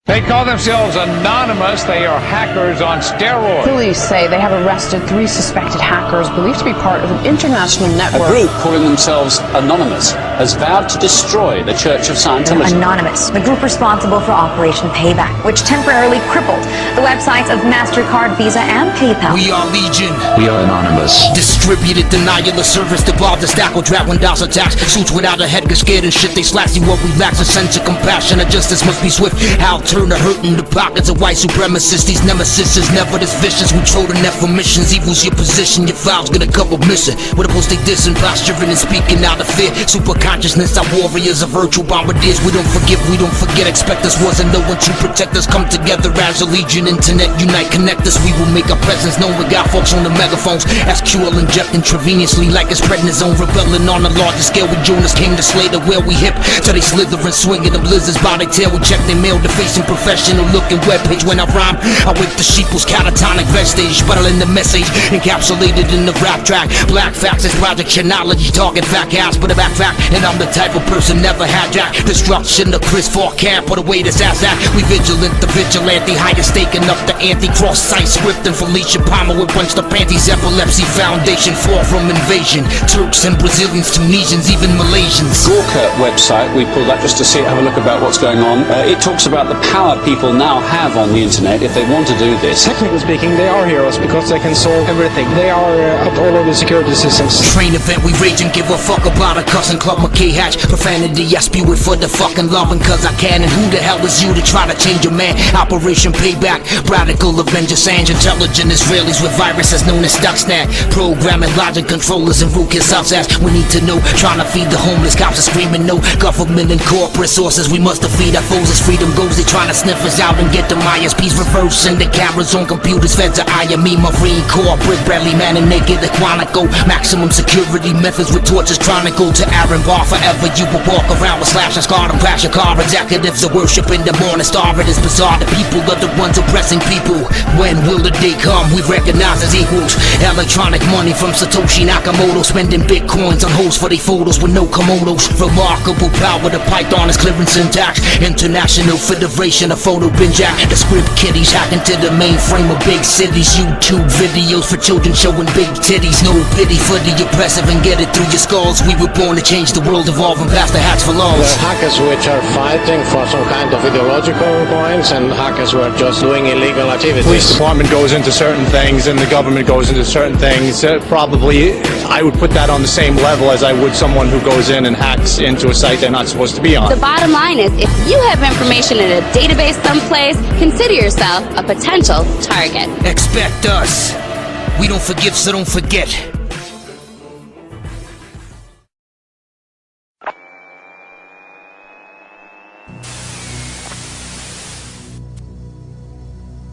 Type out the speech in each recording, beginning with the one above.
They call themselves anonymous. They are hackers on steroids. Police say they have arrested 3 suspected hackers believed to be part of an international network. A group calling themselves Anonymous has vowed to destroy the Church of Scientology. Anonymous, the group responsible for Operation Payback, which temporarily crippled the websites of MasterCard, Visa, and PayPal. We are Legion. We are Anonymous. Distributed denial of service, devolved the stack, drag when DOS attacks. Suits without a head get scared and shit, they slash. See what we lack, a sense of compassion, and justice must be swift. How turn to hurt in the pockets of white supremacists. These nemesis is never this vicious. We troll the net for missions. Evil's your position, your files get a couple missing. With a post they dissing, posturing and speaking out of fear. Super consciousness, our warriors are virtual bombardiers. We don't forgive, we don't forget. Expect us, wasn't no one to protect us. Come together as a legion, internet unite, connect us. We will make our presence known. We got folks on the megaphones. SQL inject intravenously like it's prednisone. Rebelling on a larger scale. We Jonas came to slay the whale. We hip till they slither and swinging them lizards by their tail. We check their mail, defacing professional looking webpage. When I rhyme, I wake the sheeple's catatonic vestige, sputtling the message encapsulated in the rap track. Black facts is project chronology, talking fact ass, but a back fact. And I'm the type of person never hijack destruction. The Chris Far camp, put away this ass act. We vigilant, the vigilante, highest staking up the anti-cross site script. And Felicia Palmer with bunched up panties. Epilepsy foundation, fall from invasion. Turks and Brazilians, Tunisians, even Malaysians. Gawker website, we pulled up just to see, have a look about what's going on. It talks about the power people now have on the internet if they want to do this. Technically speaking, they are heroes because they can solve everything. They are up all of the security systems. Train event, we rage and give a fuck about a cussing club McKay hatch. Profanity, I spew it for the fucking loving cause I can. And who the hell is you to try to change a man? Operation Payback, radical Avenger Sange. Intelligent Israelis with viruses known as Stuxnet. Programming logic controllers and rootkit subsets. We need to know, trying to feed the homeless. Cops are screaming no, government and corporate sources. We must defeat our foes as freedom goes. They trying to sniff us out and get the ISPs reversing. The cameras on computers fed to IME. Marine Corps, brick barely man and naked. The Chronicle, maximum security methods with torches chronicle. To Aaron Bar forever you will walk around with slash and scar and crash your car. Executives are worshiping the morning star. It is bizarre, the people are the ones oppressing people. When will the day come we recognize as equals? Electronic money from Satoshi Nakamoto, spending bitcoins on hoes for their photos with no komodos. Remarkable power, the python is clearing syntax. International Federation of Photo Bin Jack. The script kiddies hacking to the mainframe of big cities. YouTube videos for children showing big titties. No pity for the oppressive and get it through your skulls. We were born to change the world, evolving past the hats for laws. There are hackers which are fighting for some kind of ideological points and hackers who are just doing illegal activities. Police department goes into certain things and the government goes into certain things. Probably I would put that on the same level as I would someone who goes in and hacks into a site they're not supposed to be on. The bottom line is, if you have information in a database someplace, consider yourself a potential target. Expect us. We don't forgive, so don't forget.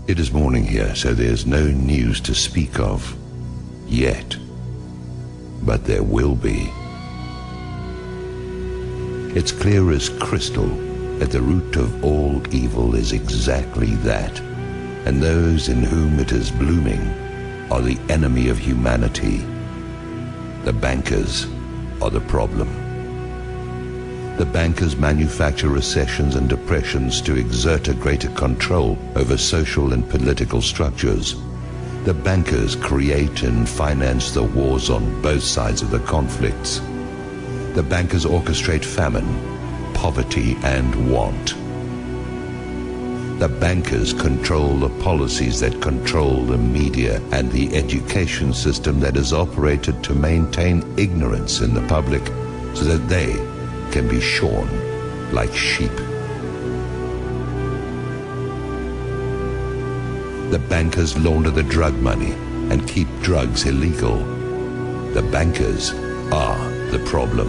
It is morning here, so there's no news to speak of yet. But there will be. It's clear as crystal that the root of all evil is exactly that, and those in whom it is blooming are the enemy of humanity. The bankers are the problem. The bankers manufacture recessions and depressions to exert a greater control over social and political structures. The bankers create and finance the wars on both sides of the conflicts. The bankers orchestrate famine, poverty, and want. The bankers control the policies that control the media and the education system that is operated to maintain ignorance in the public so that they can be shorn like sheep. The bankers launder the drug money and keep drugs illegal. The bankers are the problem.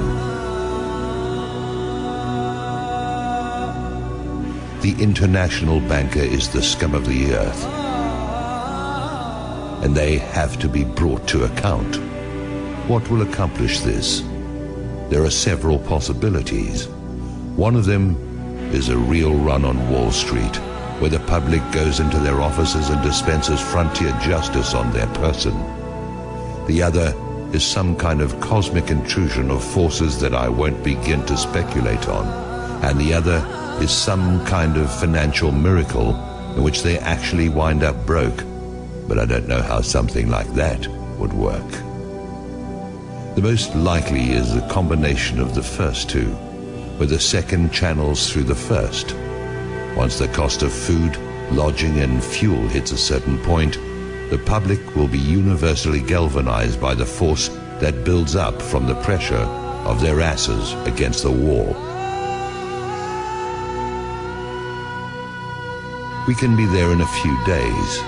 The international banker is the scum of the earth, and they have to be brought to account. What will accomplish this? There are several possibilities. One of them is a real run on Wall Street, where the public goes into their offices and dispenses frontier justice on their person. The other is some kind of cosmic intrusion of forces that I won't begin to speculate on. And the other is some kind of financial miracle in which they actually wind up broke, but I don't know how something like that would work. The most likely is a combination of the first two, where the second channels through the first. Once the cost of food, lodging and fuel hits a certain point, the public will be universally galvanized by the force that builds up from the pressure of their asses against the wall. We can be there in a few days.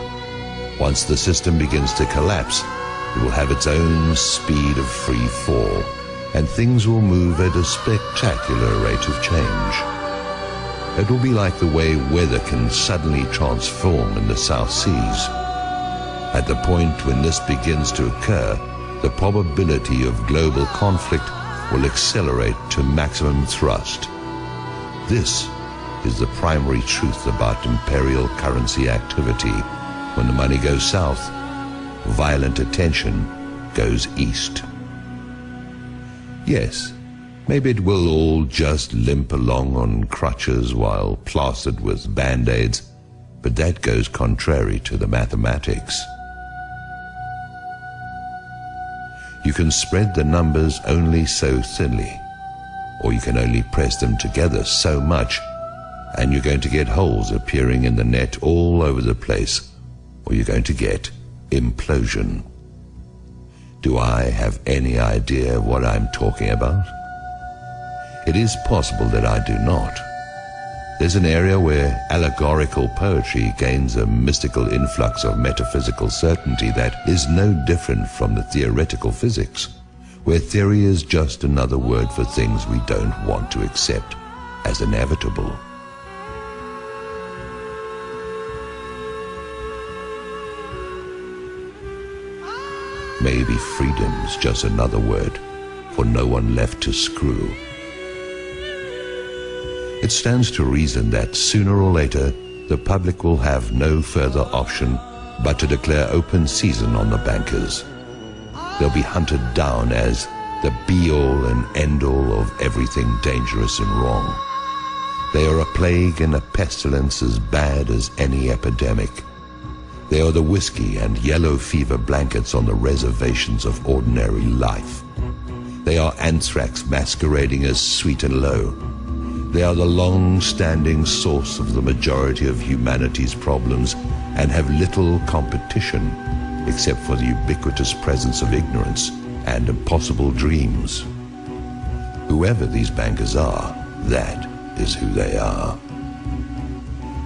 Once the system begins to collapse, it will have its own speed of free fall, and things will move at a spectacular rate of change. It will be like the way weather can suddenly transform in the South Seas. At the point when this begins to occur, the probability of global conflict will accelerate to maximum thrust. This is the primary truth about imperial currency activity. When the money goes south, violent attention goes east. Yes, maybe it will all just limp along on crutches while plastered with band-aids, but that goes contrary to the mathematics. You can spread the numbers only so thinly, or you can only press them together so much, and you're going to get holes appearing in the net all over the place, or you're going to get implosion. Do I have any idea of what I'm talking about? It is possible that I do not. There's an area where allegorical poetry gains a mystical influx of metaphysical certainty that is no different from the theoretical physics, where theory is just another word for things we don't want to accept as inevitable. Maybe freedom's just another word for no one left to screw. It stands to reason that sooner or later the public will have no further option but to declare open season on the bankers. They'll be hunted down as the be-all and end-all of everything dangerous and wrong. They are a plague and a pestilence as bad as any epidemic. They are the whiskey and yellow fever blankets on the reservations of ordinary life. They are anthrax masquerading as sweet and low. They are the long-standing source of the majority of humanity's problems and have little competition except for the ubiquitous presence of ignorance and impossible dreams. Whoever these bankers are, that is who they are.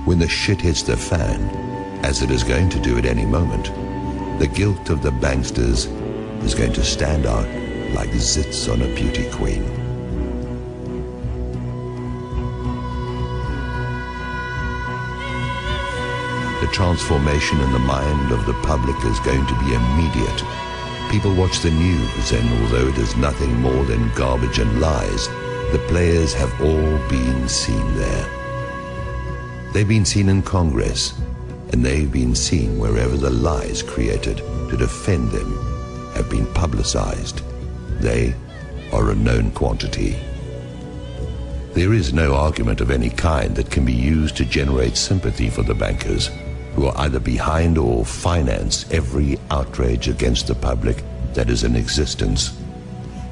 When the shit hits the fan, as it is going to do at any moment, the guilt of the banksters is going to stand out like zits on a beauty queen. The transformation in the mind of the public is going to be immediate. People watch the news, and although it is nothing more than garbage and lies, the players have all been seen there. They've been seen in Congress, and they've been seen wherever the lies created to defend them have been publicized. They are a known quantity. There is no argument of any kind that can be used to generate sympathy for the bankers, who are either behind or finance every outrage against the public that is in existence.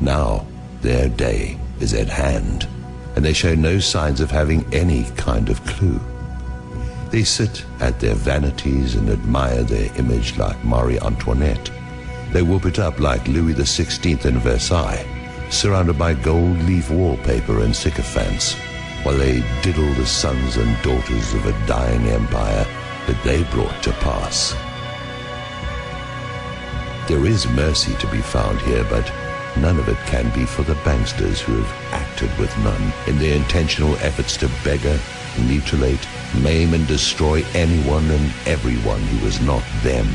Now their day is at hand, and they show no signs of having any kind of clue. They sit at their vanities and admire their image like Marie Antoinette. They whoop it up like Louis XVI in Versailles, surrounded by gold leaf wallpaper and sycophants, while they diddle the sons and daughters of a dying empire that they brought to pass. There is mercy to be found here, but none of it can be for the banksters who have acted with none in their intentional efforts to beggar, mutilate, maim and destroy anyone and everyone who is not them.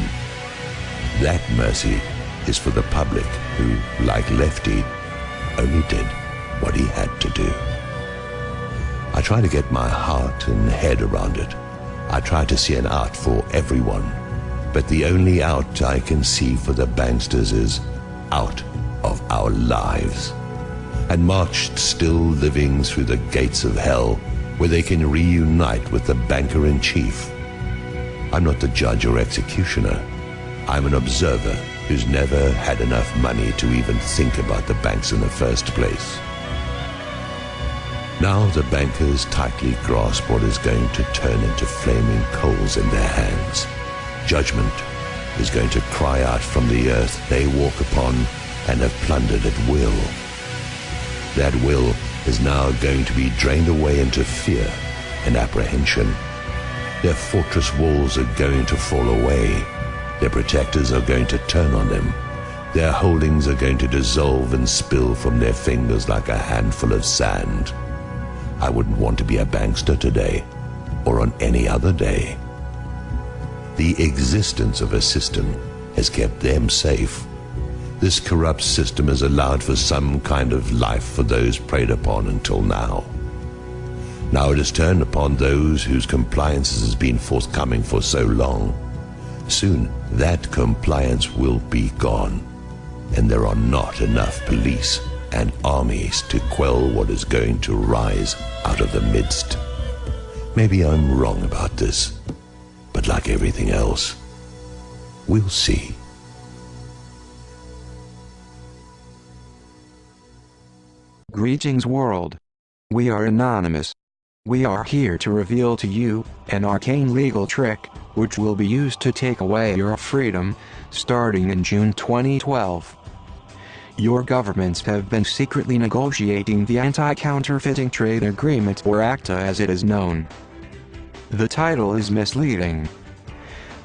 That mercy is for the public who, like Lefty, only did what he had to do. I try to get my heart and head around it. I try to see an out for everyone, but the only out I can see for the banksters is out of our lives. And marched still living through the gates of hell where they can reunite with the banker-in-chief. I'm not the judge or executioner. I'm an observer who's never had enough money to even think about the banks in the first place. Now the bankers tightly grasp what is going to turn into flaming coals in their hands. Judgment is going to cry out from the earth they walk upon and have plundered at will. That will is now going to be drained away into fear and apprehension. Their fortress walls are going to fall away. Their protectors are going to turn on them. Their holdings are going to dissolve and spill from their fingers like a handful of sand. I wouldn't want to be a bankster today, or on any other day. The existence of a system has kept them safe. This corrupt system has allowed for some kind of life for those preyed upon until now. Now it has turned upon those whose compliance has been forthcoming for so long. Soon that compliance will be gone, and there are not enough police and armies to quell what is going to rise out of the midst. Maybe I'm wrong about this, but like everything else, we'll see. Greetings world. We are Anonymous. We are here to reveal to you an arcane legal trick which will be used to take away your freedom starting in June 2012. Your governments have been secretly negotiating the Anti-Counterfeiting Trade Agreement, or ACTA as it is known. The title is misleading.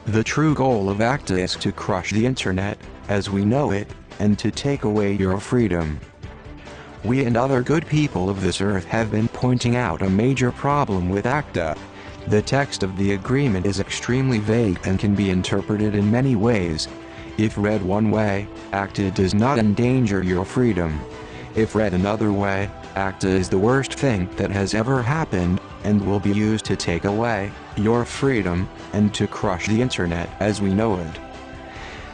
The true goal of ACTA is to crush the internet as we know it, and to take away your freedom. We and other good people of this earth have been pointing out a major problem with ACTA. The text of the agreement is extremely vague and can be interpreted in many ways. If read one way, ACTA does not endanger your freedom. If read another way, ACTA is the worst thing that has ever happened, and will be used to take away your freedom, and to crush the internet as we know it.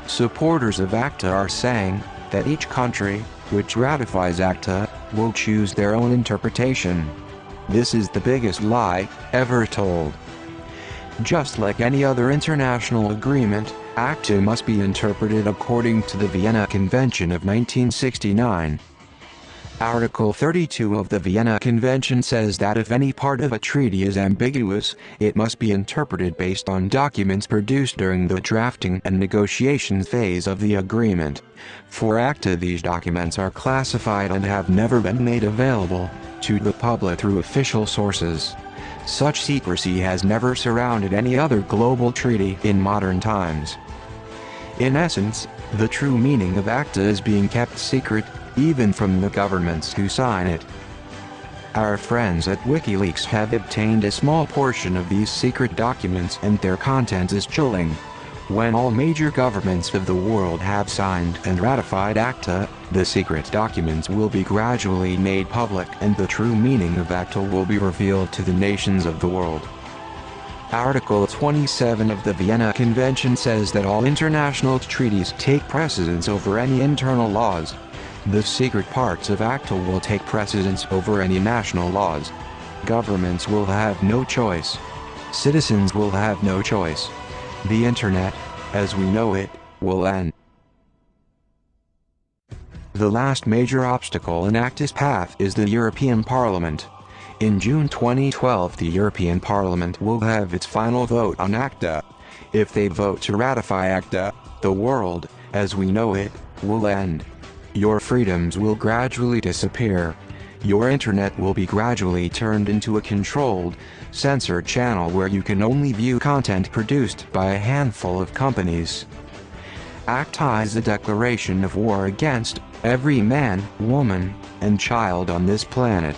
Supporters of ACTA are saying that each country which ratifies ACTA will choose their own interpretation. This is the biggest lie ever told. Just like any other international agreement, ACTA must be interpreted according to the Vienna Convention of 1969. Article 32 of the Vienna Convention says that if any part of a treaty is ambiguous, it must be interpreted based on documents produced during the drafting and negotiation phase of the agreement. For ACTA, these documents are classified and have never been made available to the public through official sources. Such secrecy has never surrounded any other global treaty in modern times. In essence, the true meaning of ACTA is being kept secret, even from the governments who sign it. Our friends at WikiLeaks have obtained a small portion of these secret documents, and their content is chilling. When all major governments of the world have signed and ratified ACTA, the secret documents will be gradually made public, and the true meaning of ACTA will be revealed to the nations of the world. Article 27 of the Vienna Convention says that all international treaties take precedence over any internal laws. The secret parts of ACTA will take precedence over any national laws. Governments will have no choice. Citizens will have no choice. The internet, as we know it, will end. The last major obstacle in ACTA's path is the European Parliament. In June 2012, the European Parliament will have its final vote on ACTA. If they vote to ratify ACTA, the world, as we know it, will end. Your freedoms will gradually disappear. Your internet will be gradually turned into a controlled, censored channel where you can only view content produced by a handful of companies. ACTA is a declaration of war against every man, woman, and child on this planet.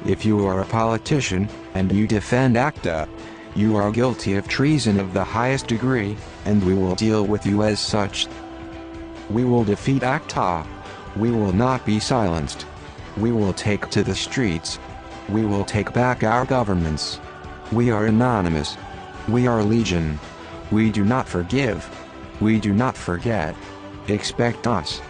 If you are a politician, and you defend ACTA, you are guilty of treason of the highest degree, and we will deal with you as such. We will defeat ACTA. We will not be silenced. We will take to the streets. We will take back our governments. We are anonymous. We are legion. We do not forgive. We do not forget. Expect us.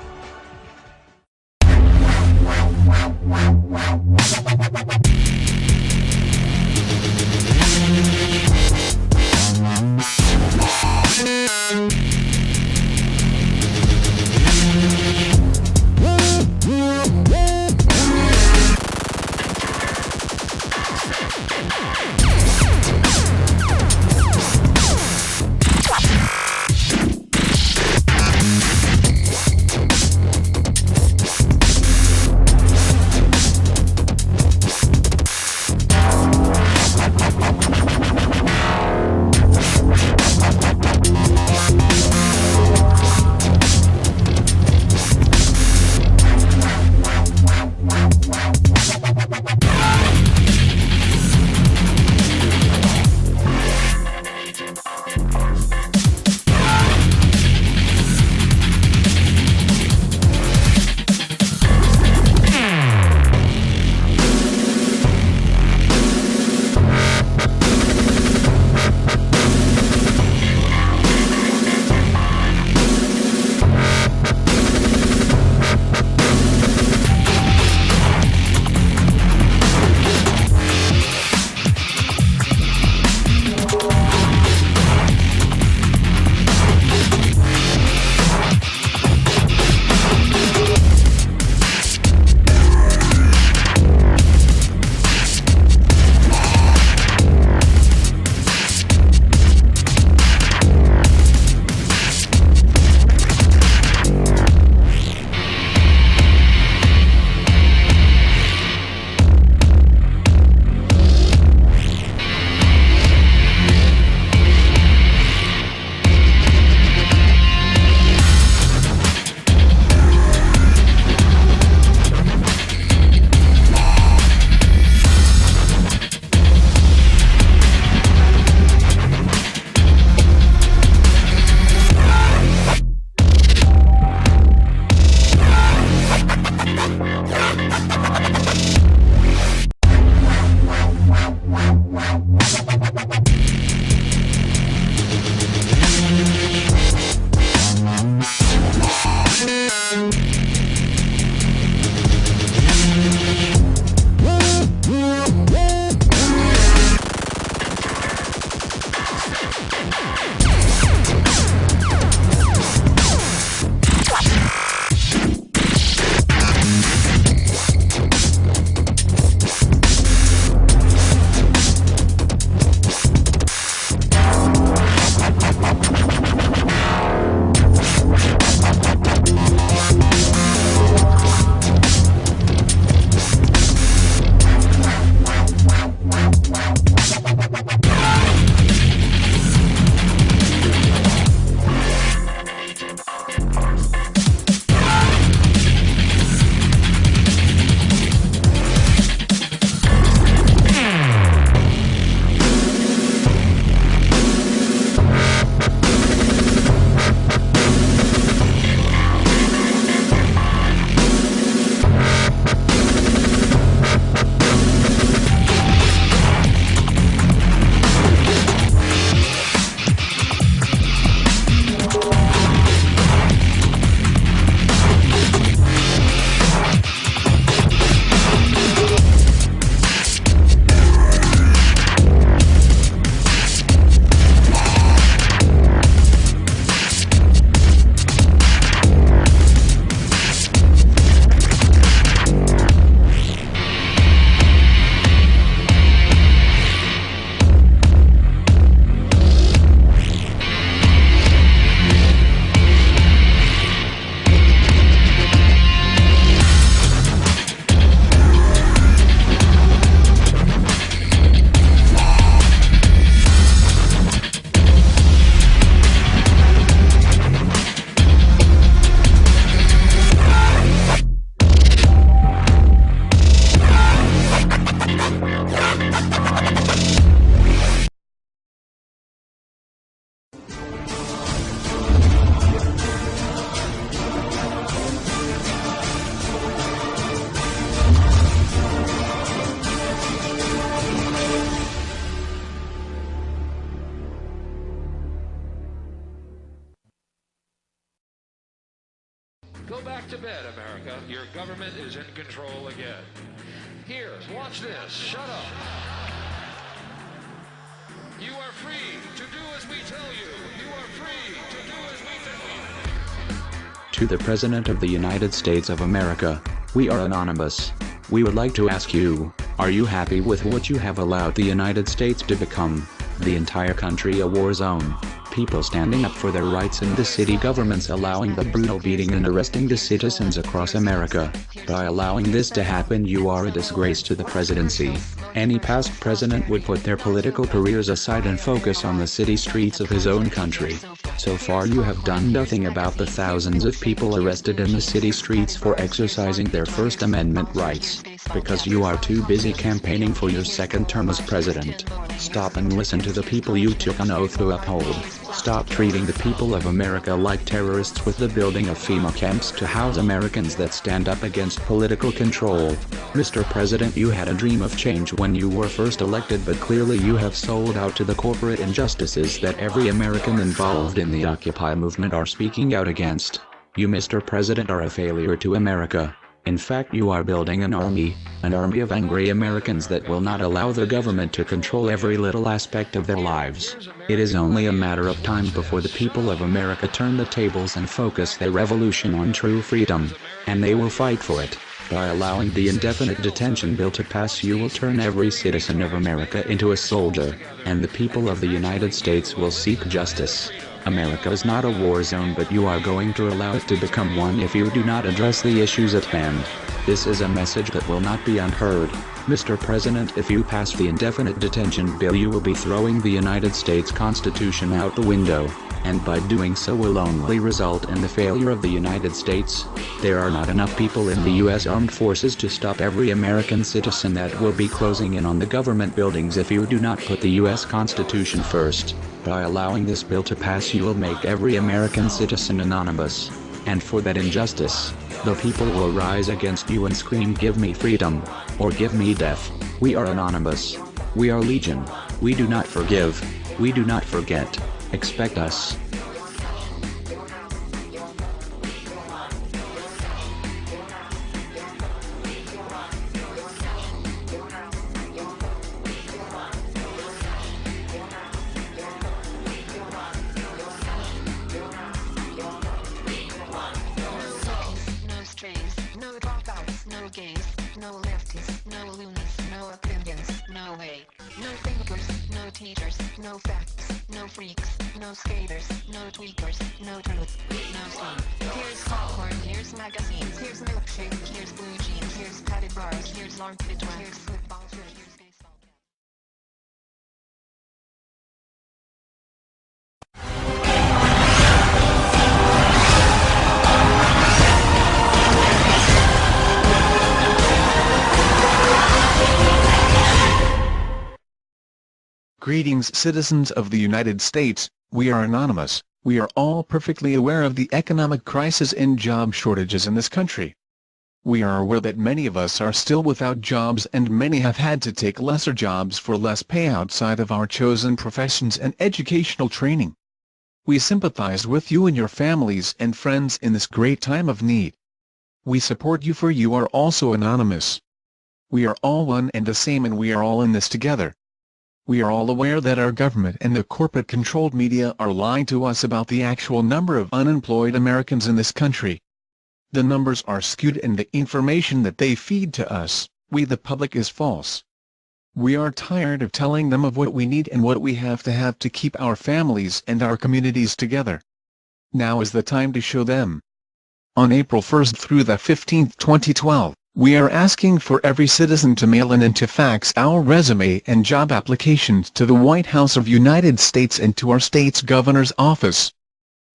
Go back to bed, America. Your government is in control again. Here, watch this. Shut up. You are free to do as we tell you. You are free to do as we tell you. To the President of the United States of America, we are anonymous. We would like to ask you, are you happy with what you have allowed the United States to become? The entire country a war zone. People standing up for their rights and the city governments allowing the brutal beating and arresting the citizens across America. By allowing this to happen, you are a disgrace to the presidency. Any past president would put their political careers aside and focus on the city streets of his own country. So far you have done nothing about the thousands of people arrested in the city streets for exercising their First Amendment rights. Because you are too busy campaigning for your second term as president. Stop and listen to the people you took an oath to uphold. Stop treating the people of America like terrorists with the building of FEMA camps to house Americans that stand up against political control. Mr. President, you had a dream of change when you were first elected, but clearly you have sold out to the corporate injustices that every American involved in the Occupy movement are speaking out against. You, Mr. President, are a failure to America. In fact, you are building an army of angry Americans that will not allow the government to control every little aspect of their lives. It is only a matter of time before the people of America turn the tables and focus their revolution on true freedom. And they will fight for it. By allowing the indefinite detention bill to pass, you will turn every citizen of America into a soldier, and the people of the United States will seek justice. America is not a war zone, but you are going to allow it to become one if you do not address the issues at hand. This is a message that will not be unheard. Mr. President, if you pass the indefinite detention bill, you will be throwing the United States Constitution out the window, and by doing so will only result in the failure of the United States. There are not enough people in the U.S. Armed Forces to stop every American citizen that will be closing in on the government buildings if you do not put the U.S. Constitution first. By allowing this bill to pass, you will make every American citizen anonymous. And for that injustice, the people will rise against you and scream, "Give me freedom," or "Give me death." We are anonymous. We are legion. We do not forgive. We do not forget. Expect us. No facts, no freaks, no skaters, no tweakers, no truth, no steam. Here's popcorn, here's magazines, here's milkshake, here's blue jeans, here's padded bars, here's armpit wax, here's football shirt, here's baseball cap. Greetings, citizens of the United States. We are anonymous. We are all perfectly aware of the economic crisis and job shortages in this country. We are aware that many of us are still without jobs and many have had to take lesser jobs for less pay outside of our chosen professions and educational training. We sympathize with you and your families and friends in this great time of need. We support you, for you are also anonymous. We are all one and the same, and we are all in this together. We are all aware that our government and the corporate-controlled media are lying to us about the actual number of unemployed Americans in this country. The numbers are skewed and the information that they feed to us, we the public, is false. We are tired of telling them of what we need and what we have to keep our families and our communities together. Now is the time to show them. On April 1st through the 15th, 2012, we are asking for every citizen to mail in and to fax our resume and job applications to the White House of United States and to our state's governor's office.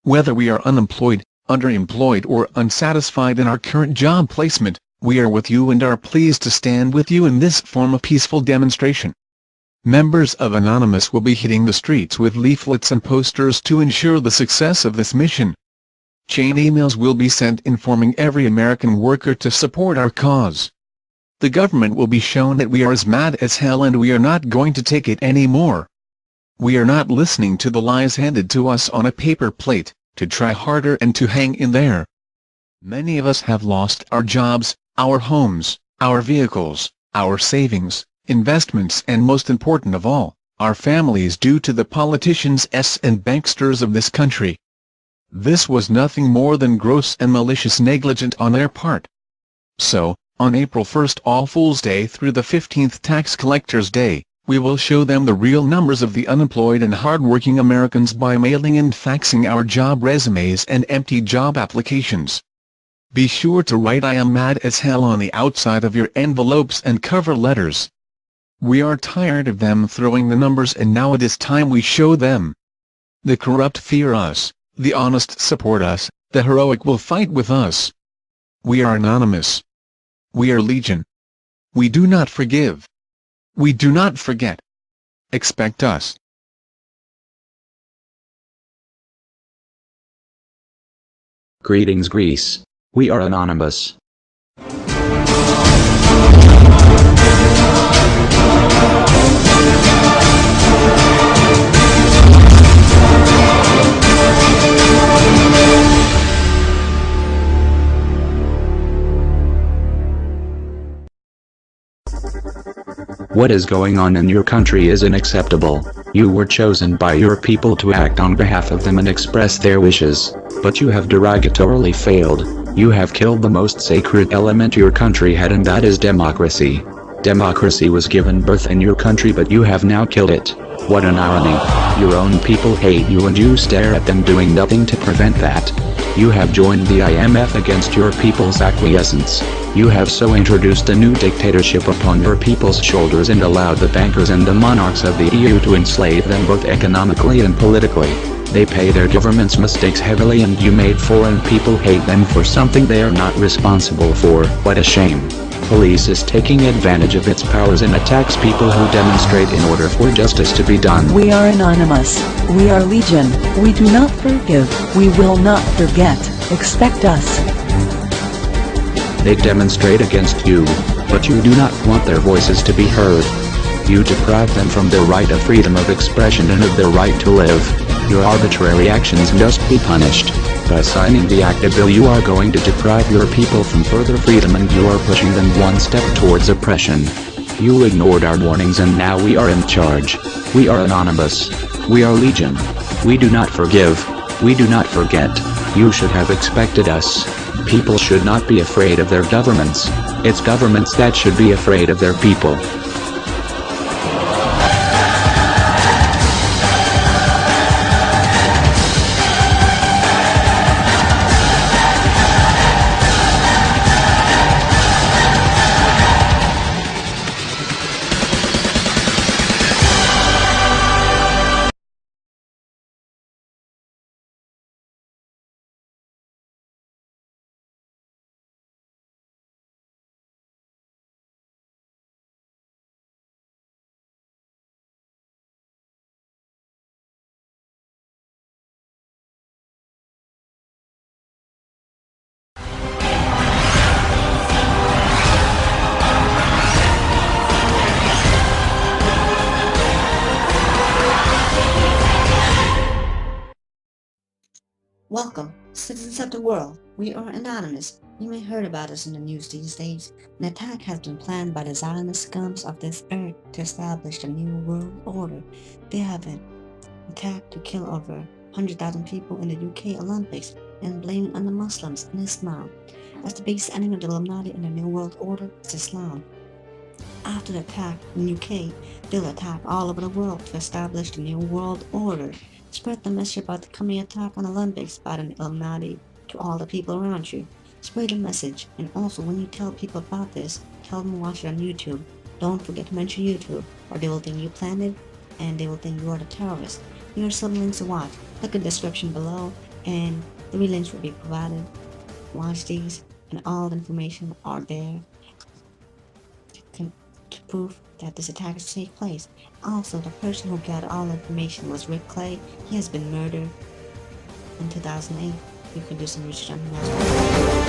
Whether we are unemployed, underemployed, or unsatisfied in our current job placement, we are with you and are pleased to stand with you in this form of peaceful demonstration. Members of Anonymous will be hitting the streets with leaflets and posters to ensure the success of this mission. Chain emails will be sent informing every American worker to support our cause. The government will be shown that we are as mad as hell and we are not going to take it anymore. We are not listening to the lies handed to us on a paper plate, to try harder and to hang in there. Many of us have lost our jobs, our homes, our vehicles, our savings, investments, and most important of all, our families, due to the politicians and banksters of this country. This was nothing more than gross and malicious negligence on their part. So, on April 1st, All Fool's Day, through the 15th, Tax Collector's Day, we will show them the real numbers of the unemployed and hard-working Americans by mailing and faxing our job resumes and empty job applications. Be sure to write "I am mad as hell" on the outside of your envelopes and cover letters. We are tired of them throwing the numbers, and now it is time we show them. The corrupt fear us. The honest support us, the heroic will fight with us. We are anonymous. We are legion. We do not forgive. We do not forget. Expect us. Greetings, Greece. We are anonymous. What is going on in your country is unacceptable. You were chosen by your people to act on behalf of them and express their wishes, but you have derogatorily failed. You have killed the most sacred element your country had, and that is democracy. Democracy was given birth in your country, but you have now killed it. What an irony. Your own people hate you and you stare at them doing nothing to prevent that. You have joined the IMF against your people's acquiescence. You have so introduced a new dictatorship upon your people's shoulders and allowed the bankers and the monarchs of the EU to enslave them both economically and politically. They pay their government's mistakes heavily, and you made foreign people hate them for something they are not responsible for. What a shame. Police is taking advantage of its powers and attacks people who demonstrate in order for justice to be done. We are anonymous. We are legion. We do not forgive. We will not forget. Expect us. They demonstrate against you, but you do not want their voices to be heard. You deprive them from their right of freedom of expression and of their right to live. Your arbitrary actions must be punished. By signing the ACTA bill, you are going to deprive your people from further freedom, and you are pushing them one step towards oppression. You ignored our warnings, and now we are in charge. We are anonymous. We are legion. We do not forgive. We do not forget. You should have expected us. People should not be afraid of their governments. It's governments that should be afraid of their people. Welcome, citizens of the world. We are anonymous. You may heard about us in the news these days. An attack has been planned by the Zionist scums of this earth to establish a new world order. They have an attack to kill over 100,000 people in the UK Olympics and blame it on the Muslims and Islam. As the biggest enemy of the Illuminati in the new world order is Islam. After the attack in the UK, they'll attack all over the world to establish the new world order. Spread the message about the coming attack on the Olympics by the Illuminati to all the people around you. Spread the message, and also when you tell people about this, tell them to watch it on YouTube. Don't forget to mention YouTube, or they will think you planned it, and they will think you are the terrorist. Here are some links to watch. Look at the description below, and 3 links will be provided. Watch these, and all the information are there to prove that this attack is to take place. Also, the person who gathered all the information was Rick Clay. He has been murdered in 2008. You can do some research on him as well.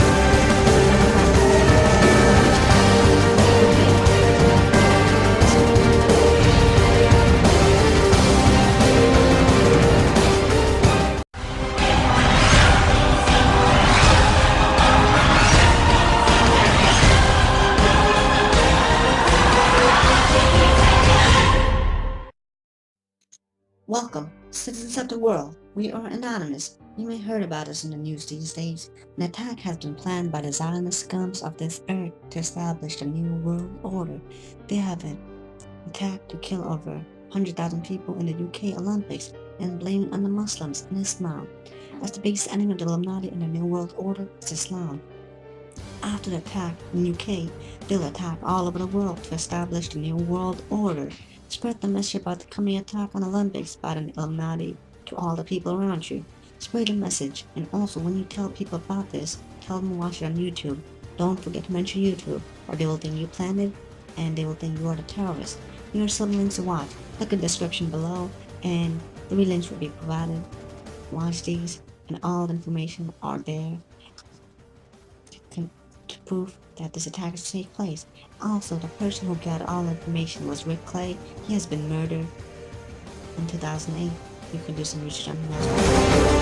Welcome, citizens of the world. We are anonymous. You may heard about us in the news these days. An attack has been planned by the Zionist scums of this earth to establish a new world order. They have an attack to kill over 100,000 people in the UK Olympics and blame it on the Muslims and Islam. As the biggest enemy of the Illuminati in the new world order is Islam. After the attack in the UK, they'll attack all over the world to establish the new world order. Spread the message about the coming attack on the Olympics by the Illuminati to all the people around you. Spread the message, and also when you tell people about this, tell them to watch it on YouTube. Don't forget to mention YouTube, or they will think you planned it, and they will think you are the terrorist. Here are some links to watch. Look at the description below, and 3 links will be provided. Watch these, and all the information are there to prove that this attack is to take place. Also, the person who gathered all the information was Rick Clay. He has been murdered in 2008. You can do some research on him as well.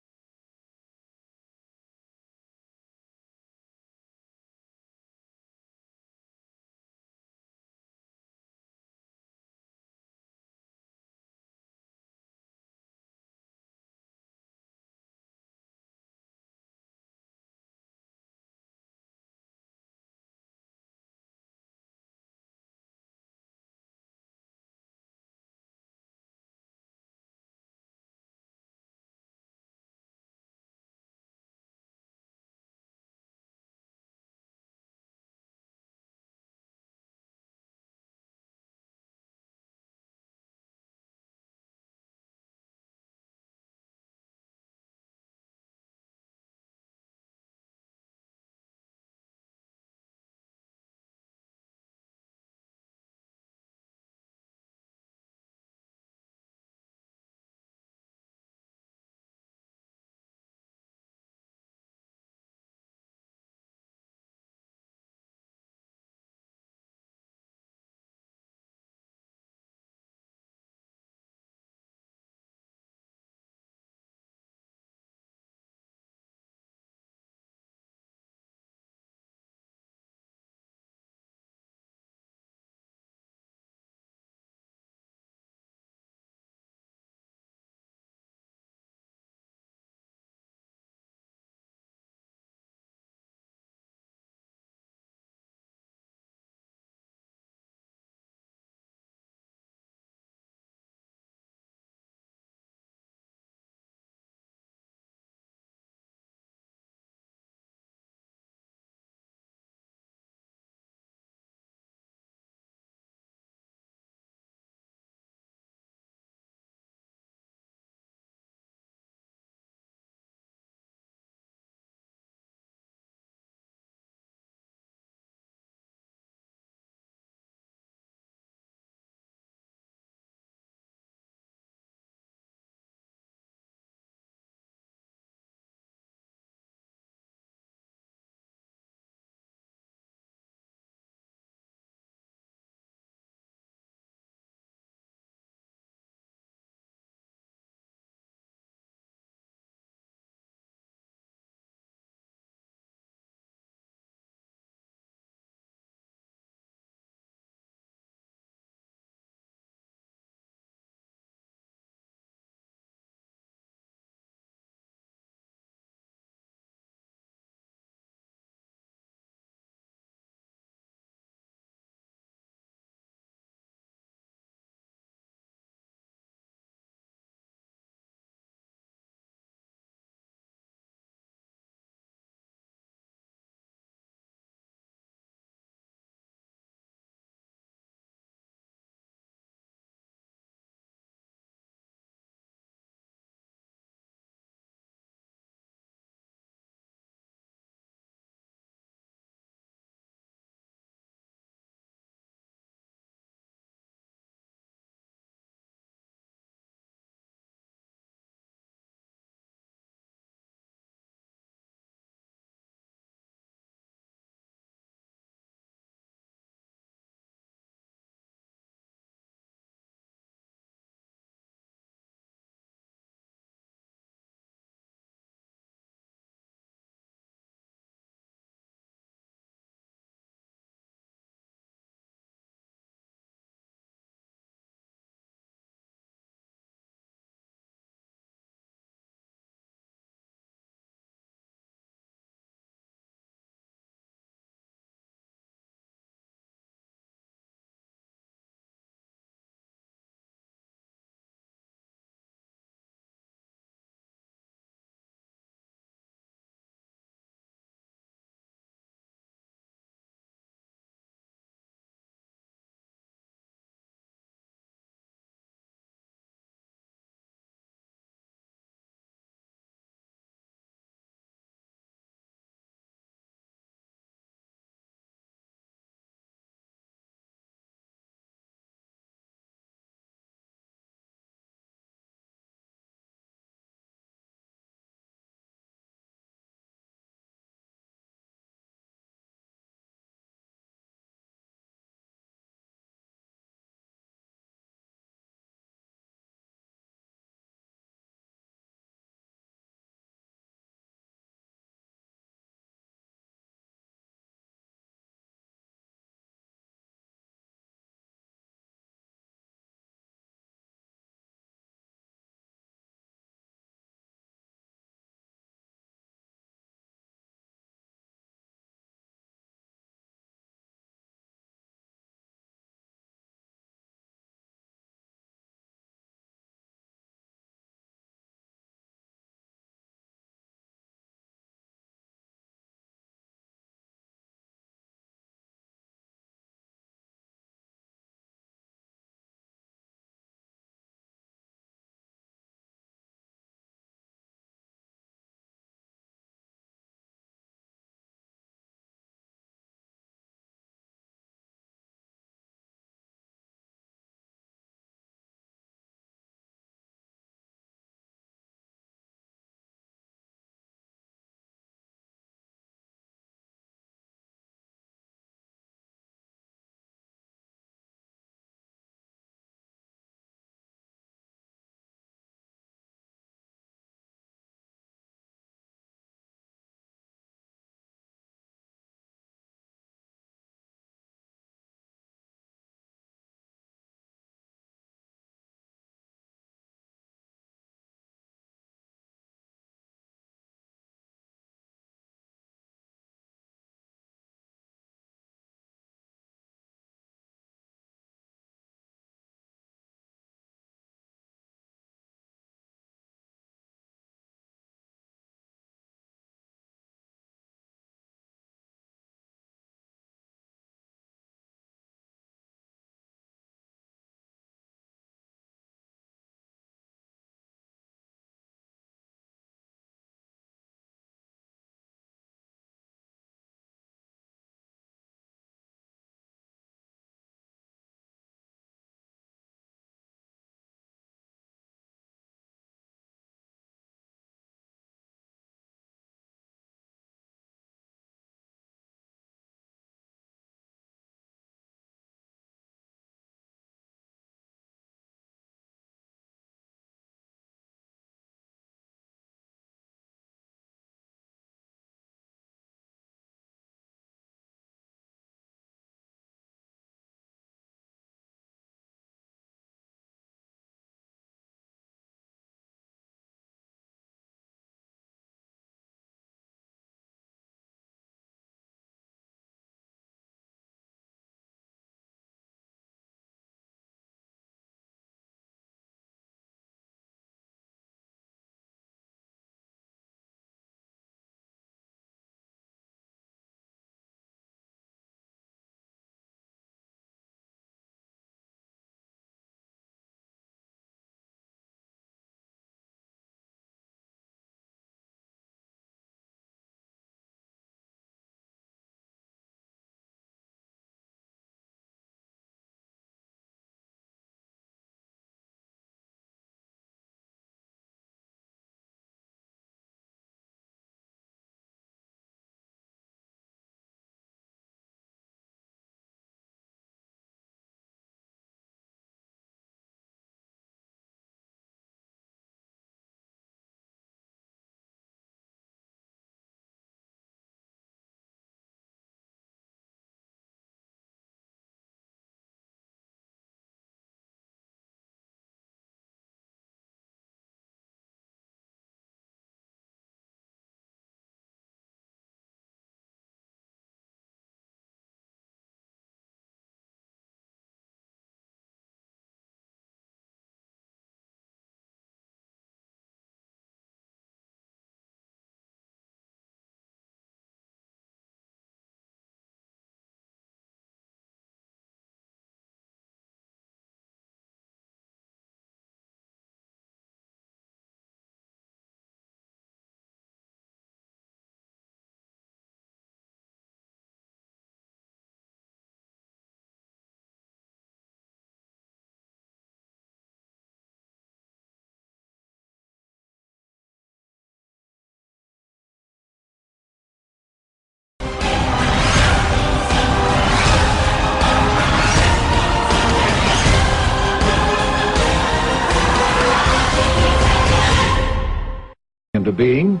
into being.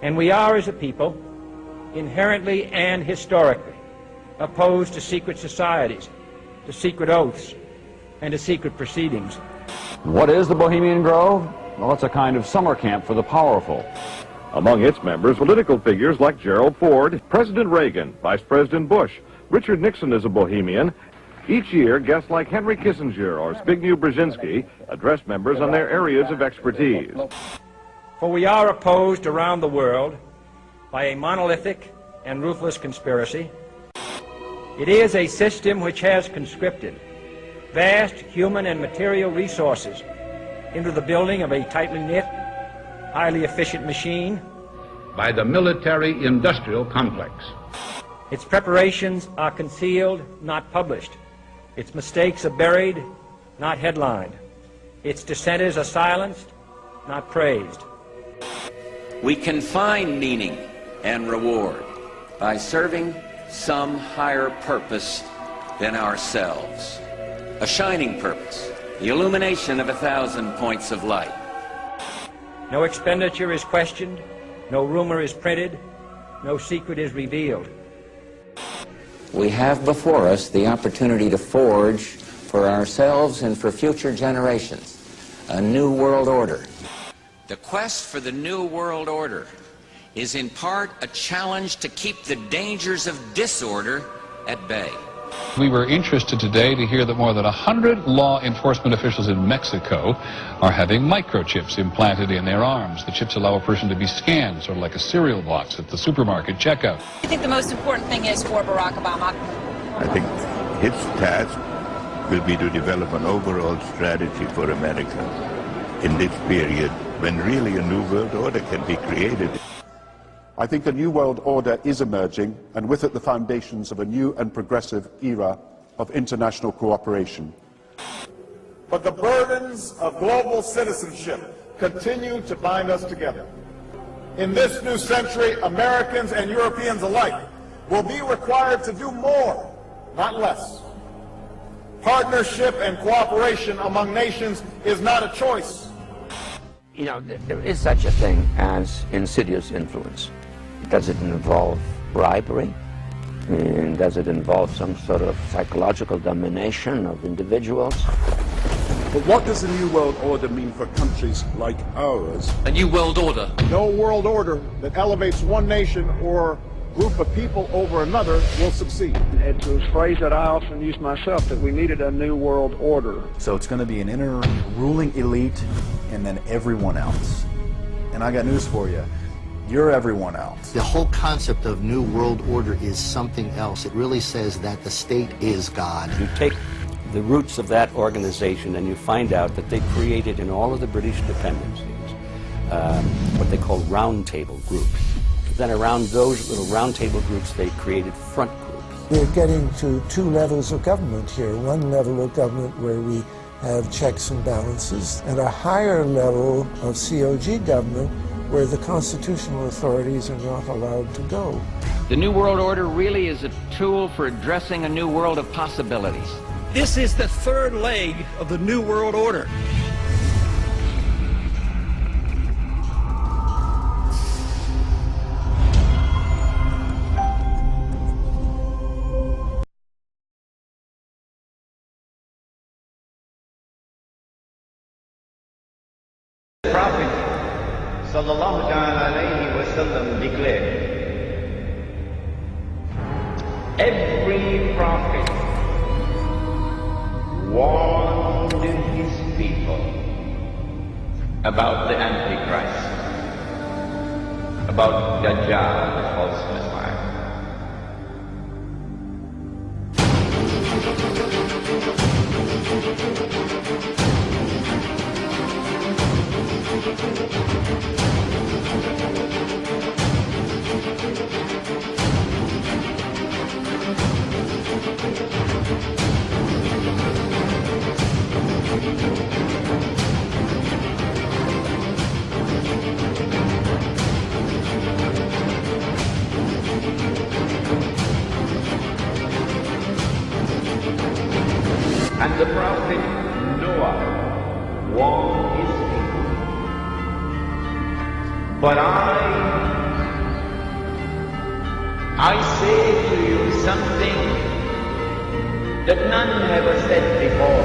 And we are, as a people, inherently and historically opposed to secret societies, to secret oaths, and to secret proceedings. What is the Bohemian Grove? Well, it's a kind of summer camp for the powerful. Among its members, political figures like Gerald Ford, President Reagan, Vice President Bush, Richard Nixon is a Bohemian. Each year, guests like Henry Kissinger or Zbigniew Brzezinski address members on their areas of expertise. For we are opposed around the world by a monolithic and ruthless conspiracy. It is a system which has conscripted vast human and material resources into the building of a tightly knit, highly efficient machine. By the military-industrial complex. Its preparations are concealed, not published. Its mistakes are buried, not headlined. Its dissenters are silenced, not praised. We can find meaning and reward by serving some higher purpose than ourselves. A shining purpose, the illumination of 1,000 points of light. No expenditure is questioned, no rumor is printed, no secret is revealed. We have before us the opportunity to forge for ourselves and for future generations a new world order. The quest for the new world order is in part a challenge to keep the dangers of disorder at bay. We were interested today to hear that more than 100 law enforcement officials in Mexico are having microchips implanted in their arms. The chips allow a person to be scanned, sort of like a cereal box at the supermarket checkout. I think the most important thing is for Barack Obama. I think his task will be to develop an overall strategy for America in this period when really a new world order can be created. I think a new world order is emerging, and with it the foundations of a new and progressive era of international cooperation. But the burdens of global citizenship continue to bind us together. In this new century, Americans and Europeans alike will be required to do more, not less. Partnership and cooperation among nations is not a choice. You know, there is such a thing as insidious influence. Does it involve bribery? And does it involve some sort of psychological domination of individuals? But what does a new world order mean for countries like ours? A new world order. No world order that elevates one nation or group of people over another will succeed. It's a phrase that I often use myself, that we needed a new world order. So it's going to be an inner ruling elite and then everyone else. And I got news for you. You're everyone else. The whole concept of New World Order is something else. It really says that the state is God. You take the roots of that organization and you find out that they created in all of the British dependencies what they call round table groups. Then around those little round table groups they created front groups. We're getting to two levels of government here. One level of government where we have checks and balances, and a higher level of COG government where the constitutional authorities are not allowed to go. The New World Order really is a tool for addressing a new world of possibilities. This is the third leg of the New World Order. Sallallahu alayhi wa sallam declared, every prophet warned his people about the Antichrist, about Dajjal, the false Messiah. And the prophet Noah warned his people But I say to you something that none ever said before.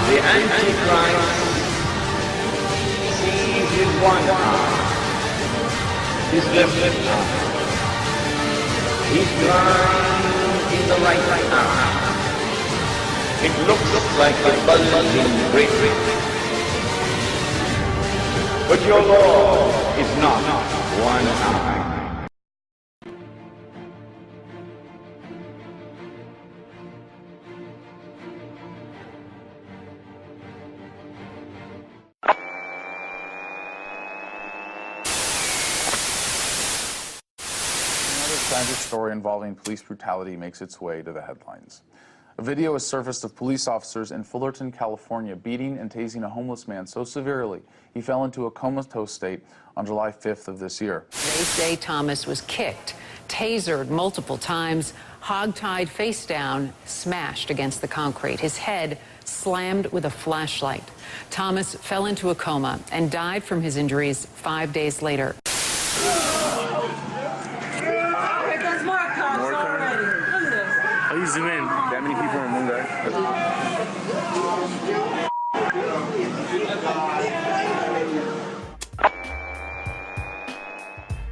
The Antichrist sees with one eye, his left eye. He's blind in the right eye. It looks like a bulging great. But your Lord is not one eye. Tragic story involving police brutality makes its way to the headlines. A video has surfaced of police officers in Fullerton, California, beating and tasing a homeless man so severely he fell into a comatose state on July 5th of this year. They say Thomas was kicked, tasered multiple times, hogtied face down, smashed against the concrete. His head slammed with a flashlight. Thomas fell into a coma and died from his injuries 5 days later. How you zoom in? That many people in one guy?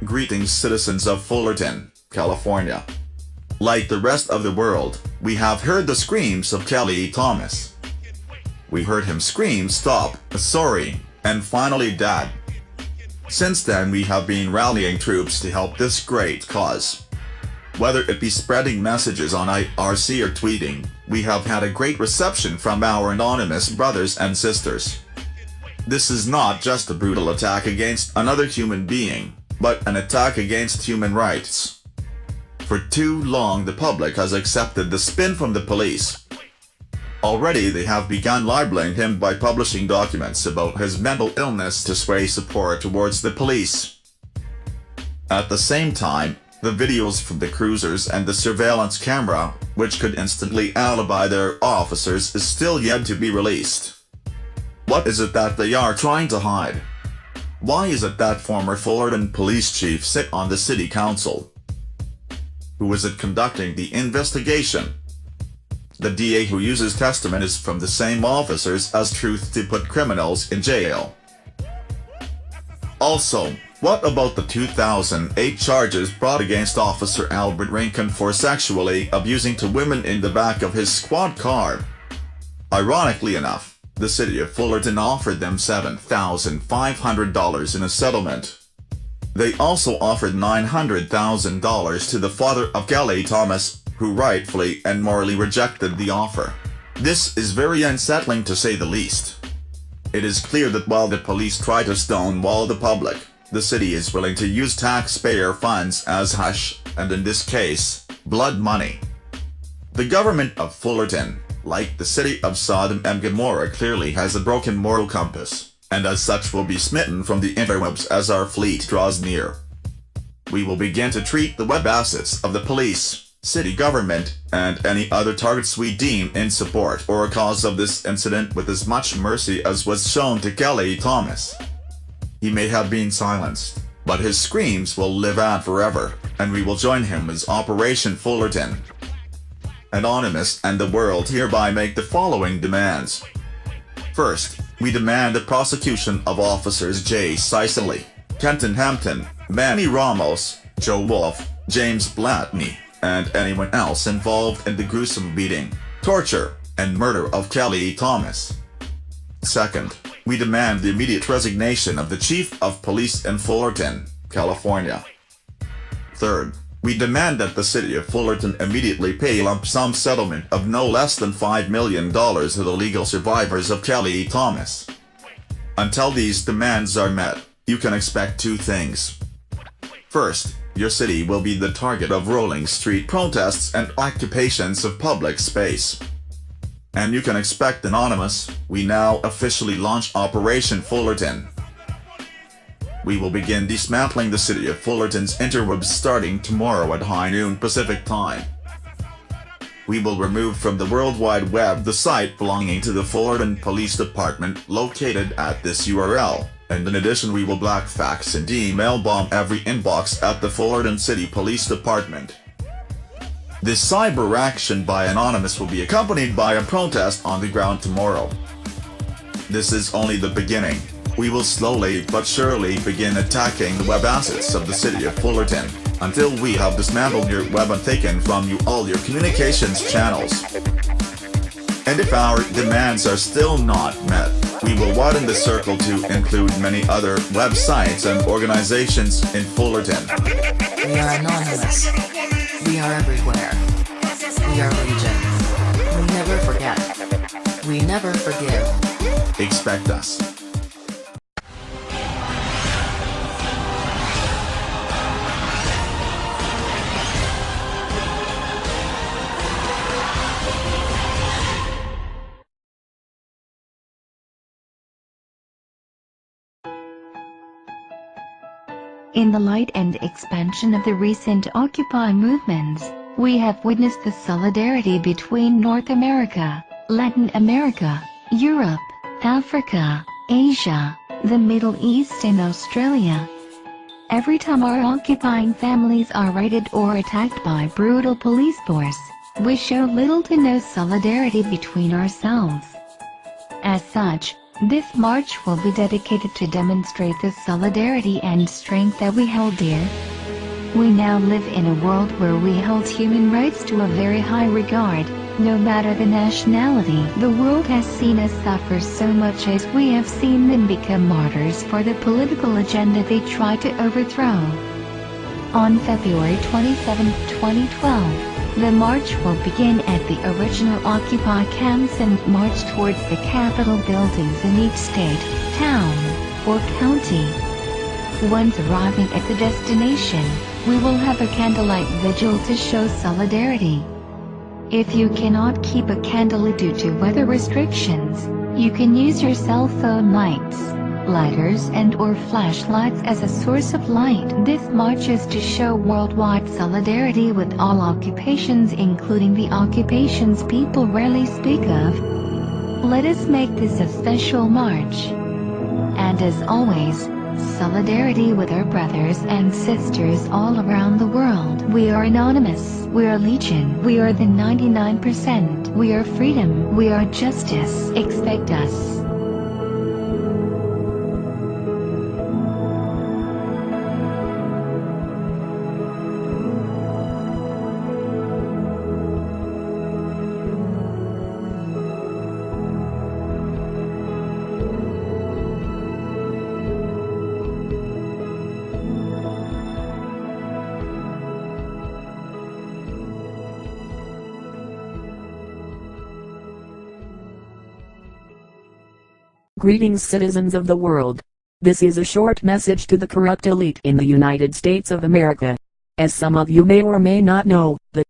Greetings, citizens of Fullerton, California. Like the rest of the world, we have heard the screams of Kelly Thomas. We heard him scream "Stop," "Sorry," and finally "Dad." Since then we have been rallying troops to help this great cause. Whether it be spreading messages on IRC or tweeting, we have had a great reception from our anonymous brothers and sisters. This is not just a brutal attack against another human being, but an attack against human rights. For too long the public has accepted the spin from the police. Already they have begun libeling him by publishing documents about his mental illness to sway support towards the police. At the same time, the videos from the cruisers and the surveillance camera, which could instantly alibi their officers, is still yet to be released. What is it that they are trying to hide? Why is it that former Fullerton police chief sit on the city council? Who is it conducting the investigation? The DA who uses testament is from the same officers as truth to put criminals in jail. Also, what about the 2008 charges brought against Officer Albert Rankin for sexually abusing two women in the back of his squad car? Ironically enough, the city of Fullerton offered them $7,500 in a settlement. They also offered $900,000 to the father of Kelly Thomas, who rightfully and morally rejected the offer. This is very unsettling to say the least. It is clear that while the police try to stonewall the public, the city is willing to use taxpayer funds as hush, and in this case, blood money. The government of Fullerton, like the city of Sodom and Gomorrah, clearly has a broken moral compass, and as such will be smitten from the interwebs as our fleet draws near. We will begin to treat the web assets of the police, city government, and any other targets we deem in support or cause of this incident with as much mercy as was shown to Kelly Thomas. He may have been silenced, but his screams will live on forever, and we will join him as Operation Fullerton. Anonymous and the world hereby make the following demands. First, we demand the prosecution of officers Jay Sicily, Kenton Hampton, Manny Ramos, Joe Wolf, James Blatney, and anyone else involved in the gruesome beating, torture, and murder of Kelly Thomas. Second, we demand the immediate resignation of the Chief of Police in Fullerton, California. Third, we demand that the city of Fullerton immediately pay a lump sum settlement of no less than $5 million to the legal survivors of Kelly Thomas. Until these demands are met, you can expect two things. First, your city will be the target of rolling street protests and occupations of public space. And you can expect anonymous. We now officially launch Operation Fullerton. We will begin dismantling the city of Fullerton's interwebs starting tomorrow at high noon Pacific time. We will remove from the World Wide Web the site belonging to the Fullerton Police Department located at this URL, and in addition we will black fax and email bomb every inbox at the Fullerton City Police Department. This cyber action by Anonymous will be accompanied by a protest on the ground tomorrow. This is only the beginning. We will slowly but surely begin attacking the web assets of the city of Fullerton, until we have dismantled your web and taken from you all your communications channels. And if our demands are still not met, we will widen the circle to include many other websites and organizations in Fullerton. We are anonymous. We are everywhere. We are legion. We never forget. We never forgive. Expect us. In the light and expansion of the recent Occupy movements, we have witnessed the solidarity between North America, Latin America, Europe, Africa, Asia, the Middle East and Australia. Every time our occupying families are raided or attacked by brutal police force, we show little to no solidarity between ourselves. As such, this march will be dedicated to demonstrate the solidarity and strength that we hold dear. We now live in a world where we hold human rights to a very high regard, no matter the nationality. The world has seen us suffer so much as we have seen them become martyrs for the political agenda they try to overthrow. On February 27, 2012, the march will begin at the original Occupy camps and march towards the Capitol buildings in each state, town, or county. Once arriving at the destination, we will have a candlelight vigil to show solidarity. If you cannot keep a candle due to weather restrictions, you can use your cell phone lights, lighters and/or flashlights as a source of light. This march is to show worldwide solidarity with all occupations, including the occupations people rarely speak of. Let us make this a special march. And as always, solidarity with our brothers and sisters all around the world. We are anonymous. We are legion. We are the 99%. We are freedom. We are justice. Expect us. Greetings, citizens of the world. This is a short message to the corrupt elite in the United States of America. As some of you may or may not know, the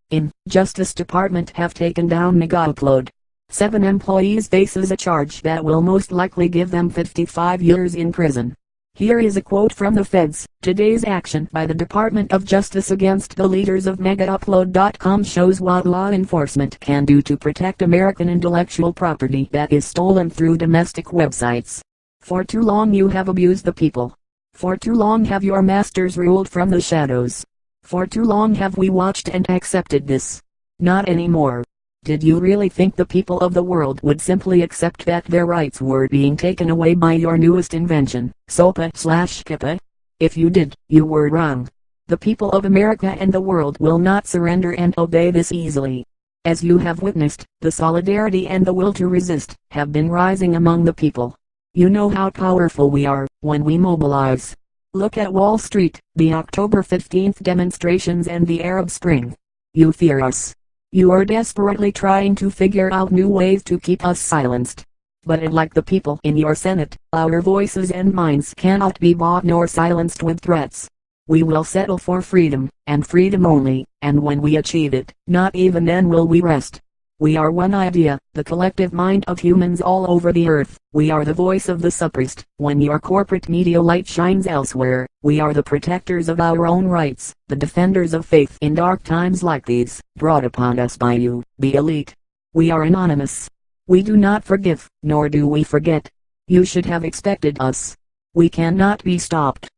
Justice Department have taken down Mega Upload. 7 employees faces a charge that will most likely give them 55 years in prison. Here is a quote from the feds. Today's action by the Department of Justice against the leaders of MegaUpload.com shows what law enforcement can do to protect American intellectual property that is stolen through domestic websites. For too long you have abused the people. For too long have your masters ruled from the shadows. For too long have we watched and accepted this. Not anymore. Did you really think the people of the world would simply accept that their rights were being taken away by your newest invention, SOPA/HIPAA? If you did, you were wrong. The people of America and the world will not surrender and obey this easily. As you have witnessed, the solidarity and the will to resist have been rising among the people. You know how powerful we are when we mobilize. Look at Wall Street, the October 15th demonstrations and the Arab Spring. You fear us. You are desperately trying to figure out new ways to keep us silenced. But unlike the people in your Senate, our voices and minds cannot be bought nor silenced with threats. We will settle for freedom, and freedom only, and when we achieve it, not even then will we rest. We are one idea, the collective mind of humans all over the earth. We are the voice of the suppressed. When your corporate media light shines elsewhere, we are the protectors of our own rights, the defenders of faith in dark times like these, brought upon us by you, the elite. We are anonymous. We do not forgive, nor do we forget. You should have expected us. We cannot be stopped.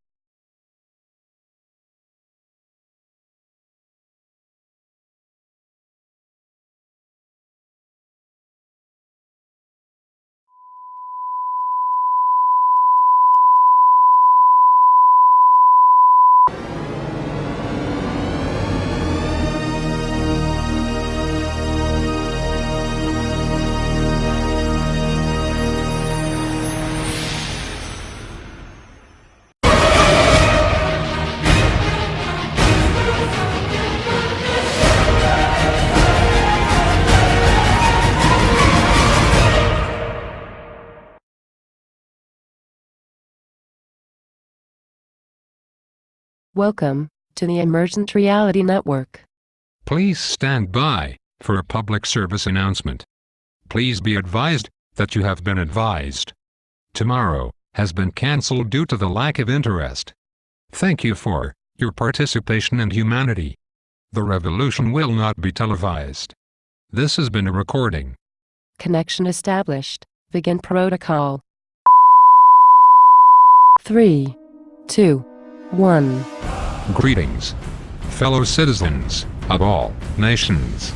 Welcome to the Emergent Reality Network. Please stand by for a public service announcement. Please be advised that you have been advised. Tomorrow has been cancelled due to the lack of interest. Thank you for your participation and humanity. The revolution will not be televised. This has been a recording. Connection established. Begin protocol. 3, 2, 1. Greetings, fellow citizens of all nations.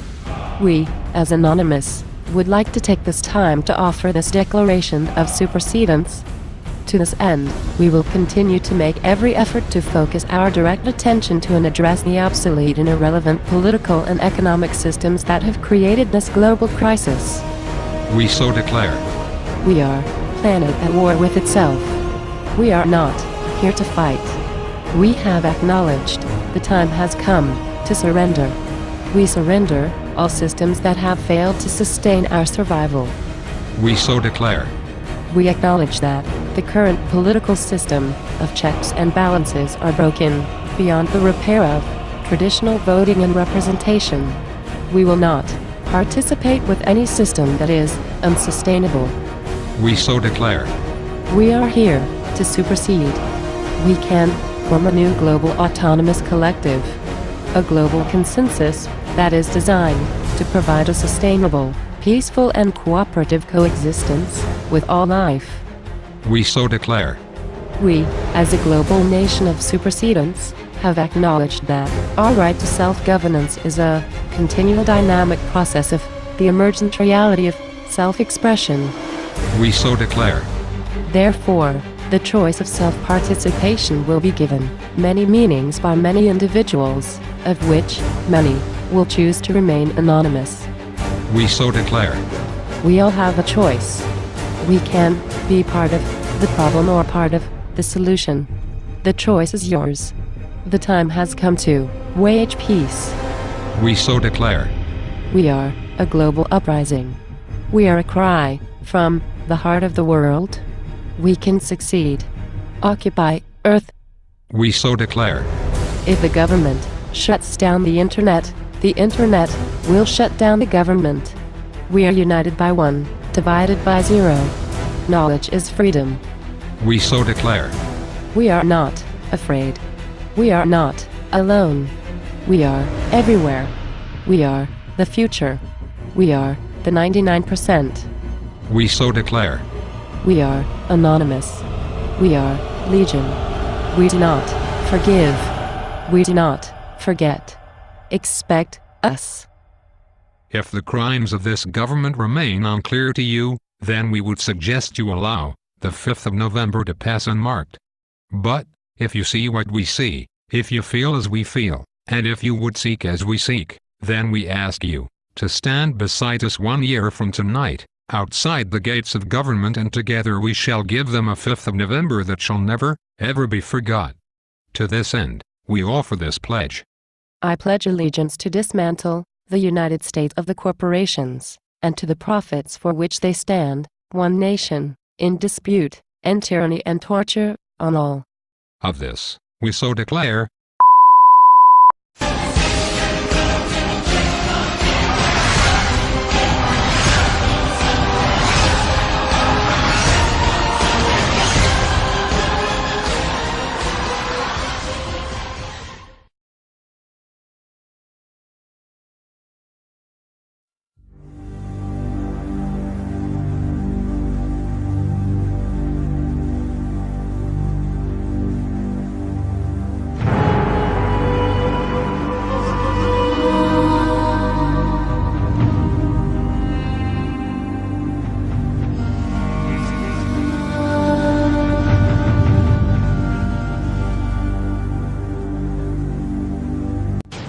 We, as Anonymous, would like to take this time to offer this declaration of supersedence. To this end, we will continue to make every effort to focus our direct attention to and address the obsolete and irrelevant political and economic systems that have created this global crisis. We so declare. We are planet at war with itself. We are not here to fight. We have acknowledged the time has come to surrender. We surrender all systems that have failed to sustain our survival. We so declare. We acknowledge that the current political system of checks and balances are broken beyond the repair of traditional voting and representation. We will not participate with any system that is unsustainable. We so declare. We are here to supersede. We can form a new global autonomous collective, a global consensus that is designed to provide a sustainable, peaceful and cooperative coexistence with all life. We so declare. We, as a global nation of supersedence, have acknowledged that our right to self-governance is a continual dynamic process of the emergent reality of self-expression. We so declare. Therefore, the choice of self-participation will be given many meanings by many individuals, of which many will choose to remain anonymous. We so declare. We all have a choice. We can be part of the problem or part of the solution. The choice is yours. The time has come to wage peace. We so declare. We are a global uprising. We are a cry from the heart of the world. We can succeed. Occupy Earth. We so declare. If the government shuts down the internet will shut down the government. We are united by one, divided by zero. Knowledge is freedom. We so declare. We are not afraid. We are not alone. We are everywhere. We are the future. We are the 99%. We so declare. We are anonymous. We are legion. We do not forgive. We do not forget. Expect us. If the crimes of this government remain unclear to you, then we would suggest you allow the 5th of November to pass unmarked. But, if you see what we see, if you feel as we feel, and if you would seek as we seek, then we ask you to stand beside us 1 year from tonight, outside the gates of government, and together we shall give them a 5th of November that shall never, ever be forgot. To this end, we offer this pledge. I pledge allegiance to dismantle the United States of the corporations, and to the profits for which they stand, one nation, in dispute, and tyranny and torture, on all. Of this, we so declare.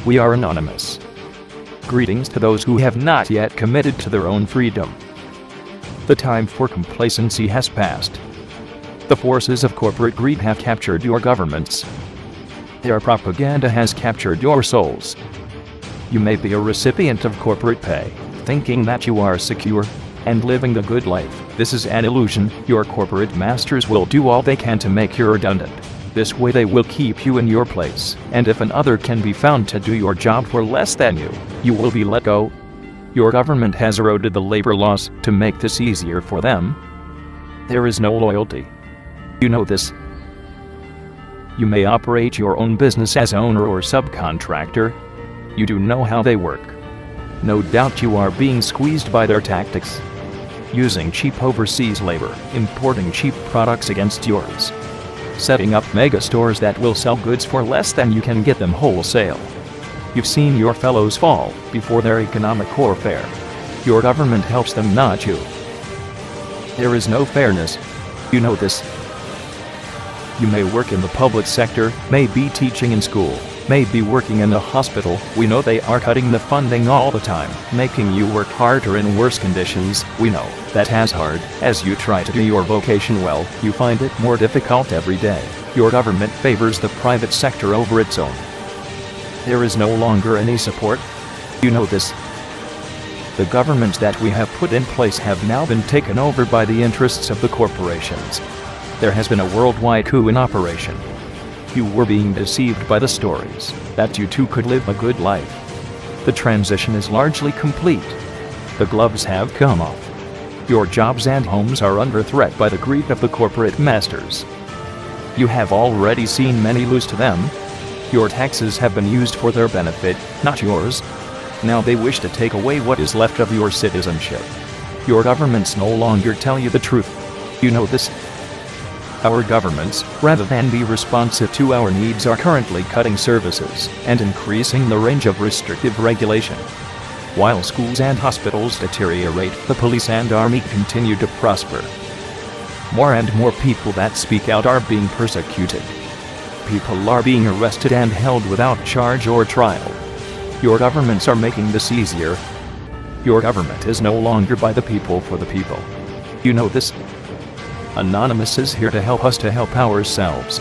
We are anonymous. Greetings to those who have not yet committed to their own freedom. The time for complacency has passed. The forces of corporate greed have captured your governments. Their propaganda has captured your souls. You may be a recipient of corporate pay, thinking that you are secure and living the good life. This is an illusion. Your corporate masters will do all they can to make you redundant. This way they will keep you in your place, and if another can be found to do your job for less than you, you will be let go. Your government has eroded the labor laws to make this easier for them. There is no loyalty. You know this. You may operate your own business as owner or subcontractor. You do know how they work. No doubt you are being squeezed by their tactics. Using cheap overseas labor, importing cheap products against yours. Setting up mega stores that will sell goods for less than you can get them wholesale. You've seen your fellows fall before their economic warfare. Your government helps them, not you. There is no fairness. You know this. You may work in the public sector, may be teaching in school, may be working in a hospital. We know they are cutting the funding all the time, making you work harder in worse conditions. We know that as hard as you try to do your vocation well, you find it more difficult every day. Your government favors the private sector over its own. There is no longer any support. You know this. The governments that we have put in place have now been taken over by the interests of the corporations. There has been a worldwide coup in operation. You were being deceived by the stories that you too could live a good life. The transition is largely complete. The gloves have come off. Your jobs and homes are under threat by the greed of the corporate masters. You have already seen many lose to them. Your taxes have been used for their benefit, not yours. Now they wish to take away what is left of your citizenship. Your governments no longer tell you the truth. You know this. Our governments, rather than be responsive to our needs, are currently cutting services and increasing the range of restrictive regulation. While schools and hospitals deteriorate, the police and army continue to prosper. More and more people that speak out are being persecuted. People are being arrested and held without charge or trial. Your governments are making this easier. Your government is no longer by the people for the people. You know this. Anonymous is here to help us to help ourselves.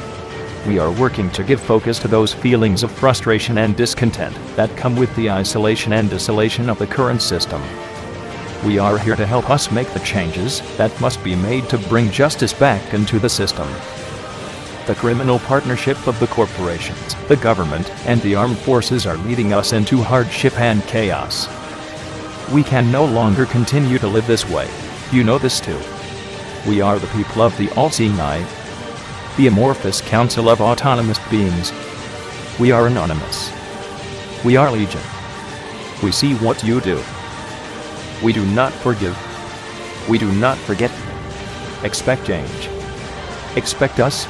We are working to give focus to those feelings of frustration and discontent that come with the isolation and desolation of the current system. We are here to help us make the changes that must be made to bring justice back into the system. The criminal partnership of the corporations, the government, and the armed forces are leading us into hardship and chaos. We can no longer continue to live this way. You know this too. We are the people of the all-seeing eye, the amorphous council of autonomous beings. We are anonymous. We are legion. We see what you do. We do not forgive. We do not forget. Expect change. Expect us.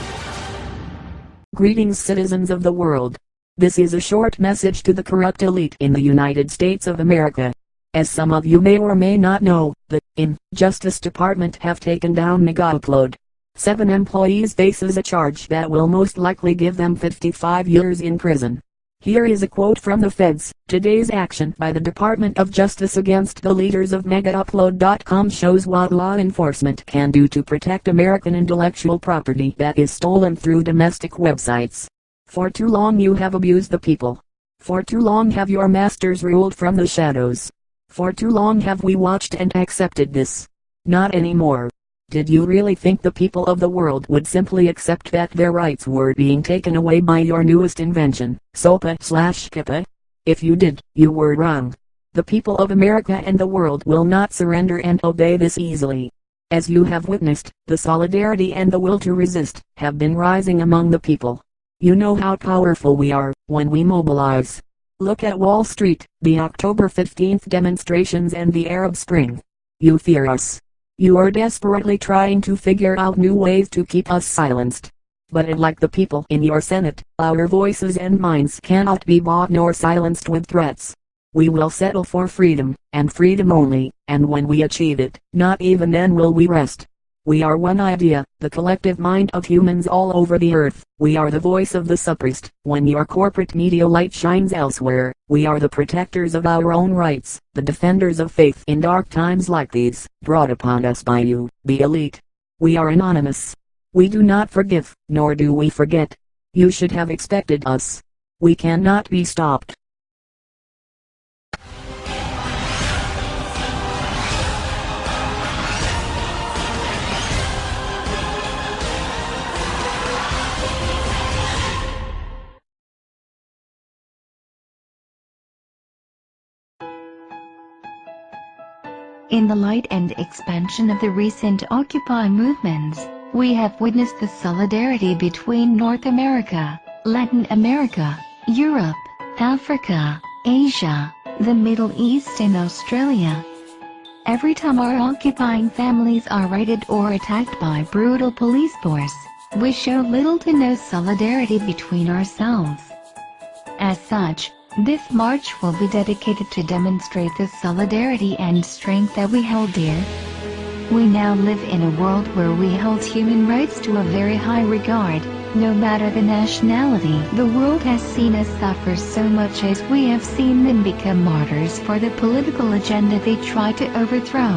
Greetings, citizens of the world. This is a short message to the corrupt elite in the United States of America. As some of you may or may not know, the Justice Department have taken down Mega Upload. 7 employees faces a charge that will most likely give them 55 years in prison. Here is a quote from the feds. Today's action by the Department of Justice against the leaders of MegaUpload.com shows what law enforcement can do to protect American intellectual property that is stolen through domestic websites. For too long you have abused the people. For too long have your masters ruled from the shadows. For too long have we watched and accepted this. Not anymore. Did you really think the people of the world would simply accept that their rights were being taken away by your newest invention, SOPA/KIPA? If you did, you were wrong. The people of America and the world will not surrender and obey this easily. As you have witnessed, the solidarity and the will to resist have been rising among the people. You know how powerful we are when we mobilize. Look at Wall Street, the October 15th demonstrations and the Arab Spring. You fear us. You are desperately trying to figure out new ways to keep us silenced. But unlike the people in your Senate, our voices and minds cannot be bought nor silenced with threats. We will settle for freedom, and freedom only, and when we achieve it, not even then will we rest. We are one idea, the collective mind of humans all over the earth. We are the voice of the suppressed. When your corporate media light shines elsewhere, we are the protectors of our own rights, the defenders of faith in dark times like these, brought upon us by you, the elite. We are anonymous. We do not forgive, nor do we forget. You should have expected us. We cannot be stopped. In the light and expansion of the recent Occupy movements, we have witnessed the solidarity between North America, Latin America, Europe, Africa, Asia, the Middle East and Australia. Every time our occupying families are raided or attacked by brutal police force, we show little to no solidarity between ourselves. As such, this march will be dedicated to demonstrate the solidarity and strength that we hold dear. We now live in a world where we hold human rights to a very high regard, no matter the nationality. The world has seen us suffer so much as we have seen them become martyrs for the political agenda they try to overthrow.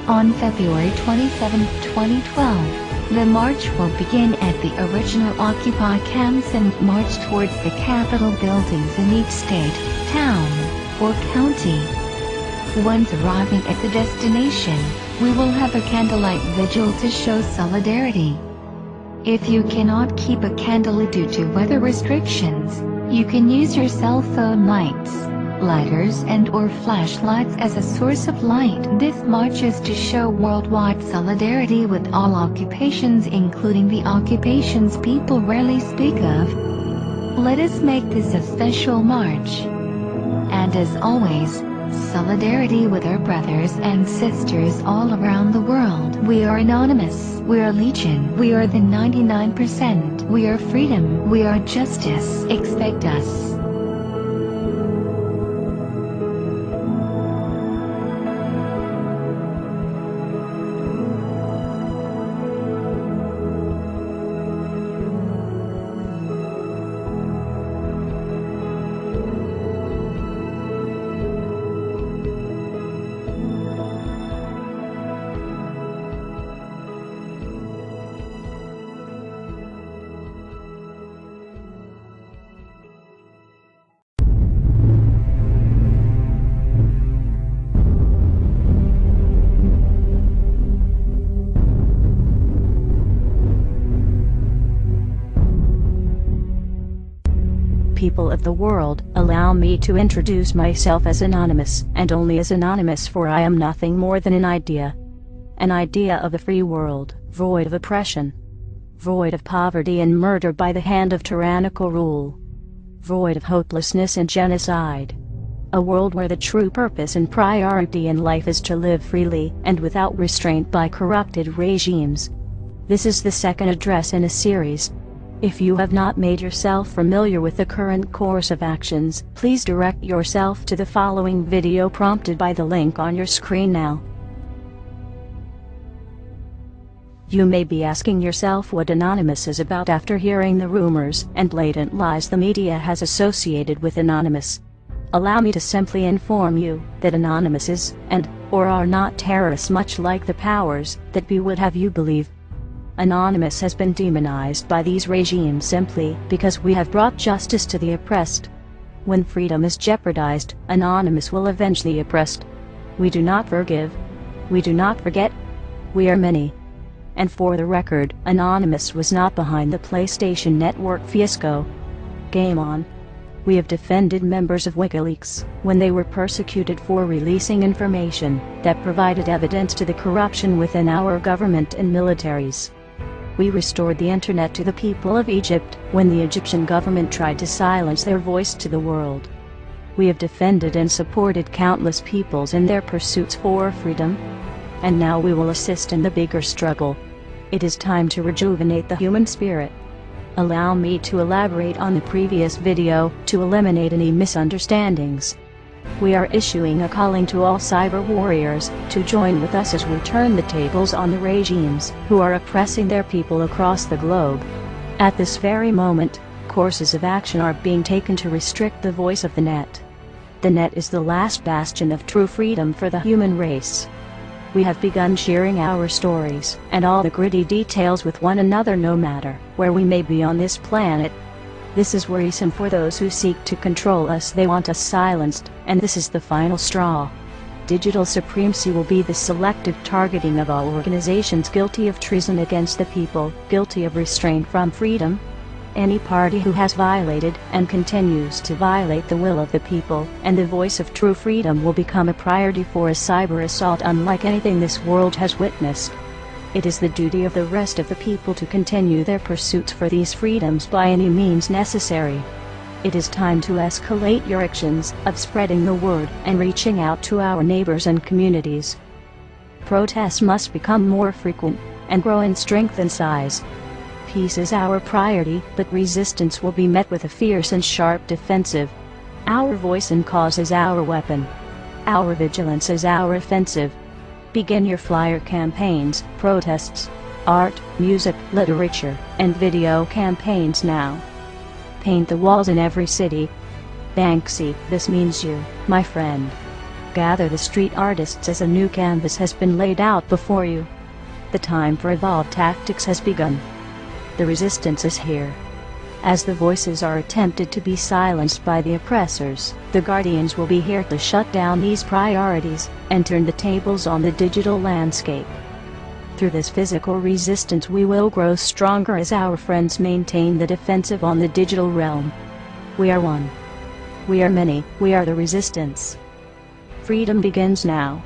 On February 27, 2012, the march will begin at the original Occupy camps and march towards the Capitol buildings in each state, town, or county. Once arriving at the destination, we will have a candlelight vigil to show solidarity. If you cannot keep a candle due to weather restrictions, you can use your cell phone lights, lighters and/or flashlights as a source of light. This march is to show worldwide solidarity with all occupations, including the occupations people rarely speak of. Let us make this a special march. And as always, solidarity with our brothers and sisters all around the world. We are anonymous. We are legion. We are the 99%. We are freedom. We are justice. Expect us. People of the world, allow me to introduce myself as anonymous, and only as anonymous, for I am nothing more than an idea of a free world, void of oppression, void of poverty and murder by the hand of tyrannical rule, void of hopelessness and genocide. A world where the true purpose and priority in life is to live freely and without restraint by corrupted regimes. This is the second address in a series. If you have not made yourself familiar with the current course of actions, please direct yourself to the following video prompted by the link on your screen now. You may be asking yourself what Anonymous is about after hearing the rumors and blatant lies the media has associated with Anonymous. Allow me to simply inform you that Anonymous is, or are not terrorists, much like the powers that be would have you believe. Anonymous has been demonized by these regimes simply because we have brought justice to the oppressed. When freedom is jeopardized, Anonymous will avenge the oppressed. We do not forgive. We do not forget. We are many. And for the record, Anonymous was not behind the PlayStation Network fiasco. Game on. We have defended members of WikiLeaks when they were persecuted for releasing information that provided evidence to the corruption within our government and militaries. We restored the internet to the people of Egypt when the Egyptian government tried to silence their voice to the world. We have defended and supported countless peoples in their pursuits for freedom. And now we will assist in the bigger struggle. It is time to rejuvenate the human spirit. Allow me to elaborate on the previous video to eliminate any misunderstandings. We are issuing a calling to all cyber warriors to join with us as we turn the tables on the regimes who are oppressing their people across the globe. At this very moment, courses of action are being taken to restrict the voice of the net. The net is the last bastion of true freedom for the human race. We have begun sharing our stories and all the gritty details with one another, no matter where we may be on this planet. This is worrisome for those who seek to control us. They want us silenced, and this is the final straw. Digital supremacy will be the selective targeting of all organizations guilty of treason against the people, guilty of restraint from freedom. Any party who has violated and continues to violate the will of the people and the voice of true freedom will become a priority for a cyber assault unlike anything this world has witnessed. It is the duty of the rest of the people to continue their pursuits for these freedoms by any means necessary. It is time to escalate your actions of spreading the word and reaching out to our neighbors and communities. Protests must become more frequent and grow in strength and size. Peace is our priority, but resistance will be met with a fierce and sharp defensive. Our voice and cause is our weapon. Our vigilance is our offensive. Begin your flyer campaigns, protests, art, music, literature, and video campaigns now. Paint the walls in every city. Banksy, this means you, my friend. Gather the street artists as a new canvas has been laid out before you. The time for evolved tactics has begun. The resistance is here. As the voices are attempted to be silenced by the oppressors, the guardians will be here to shut down these priorities and turn the tables on the digital landscape. Through this physical resistance we will grow stronger as our friends maintain the defensive on the digital realm. We are one. We are many. We are the resistance. Freedom begins now.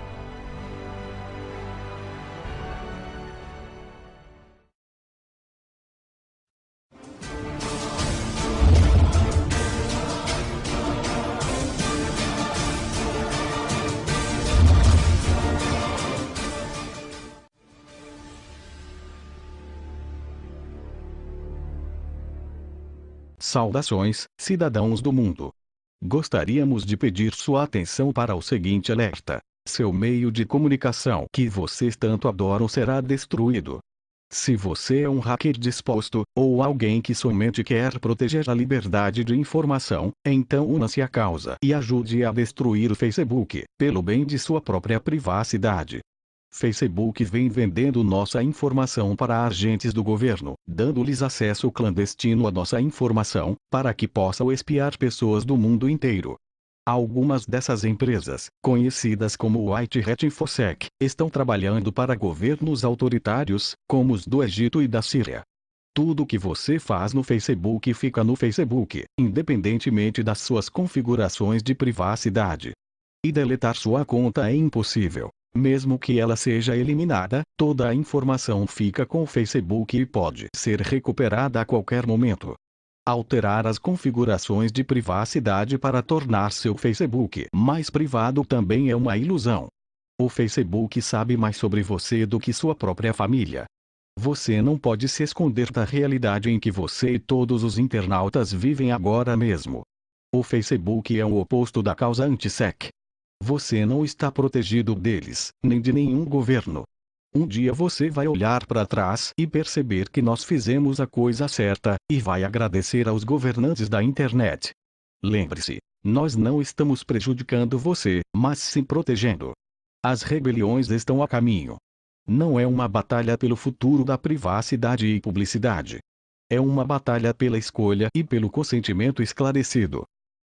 Saudações, cidadãos do mundo. Gostaríamos de pedir sua atenção para o seguinte alerta: seu meio de comunicação que vocês tanto adoram será destruído. Se você é um hacker disposto, ou alguém que somente quer proteger a liberdade de informação, então una-se à causa e ajude a destruir o Facebook, pelo bem de sua própria privacidade. Facebook vem vendendo nossa informação para agentes do governo, dando-lhes acesso clandestino à nossa informação, para que possam espiar pessoas do mundo inteiro. Algumas dessas empresas, conhecidas como White Hat InfoSec, estão trabalhando para governos autoritários, como os do Egito e da Síria. Tudo que você faz no Facebook fica no Facebook, independentemente das suas configurações de privacidade. E deletar sua conta é impossível. Mesmo que ela seja eliminada, toda a informação fica com o Facebook e pode ser recuperada a qualquer momento. Alterar as configurações de privacidade para tornar seu Facebook mais privado também é uma ilusão. O Facebook sabe mais sobre você do que sua própria família. Você não pode se esconder da realidade em que você e todos os internautas vivem agora mesmo. O Facebook é o oposto da causa anti-sec. Você não está protegido deles, nem de nenhum governo. Um dia você vai olhar para trás e perceber que nós fizemos a coisa certa, e vai agradecer aos governantes da internet. Lembre-se, nós não estamos prejudicando você, mas sim protegendo. As rebeliões estão a caminho. Não é uma batalha pelo futuro da privacidade e publicidade. É uma batalha pela escolha e pelo consentimento esclarecido.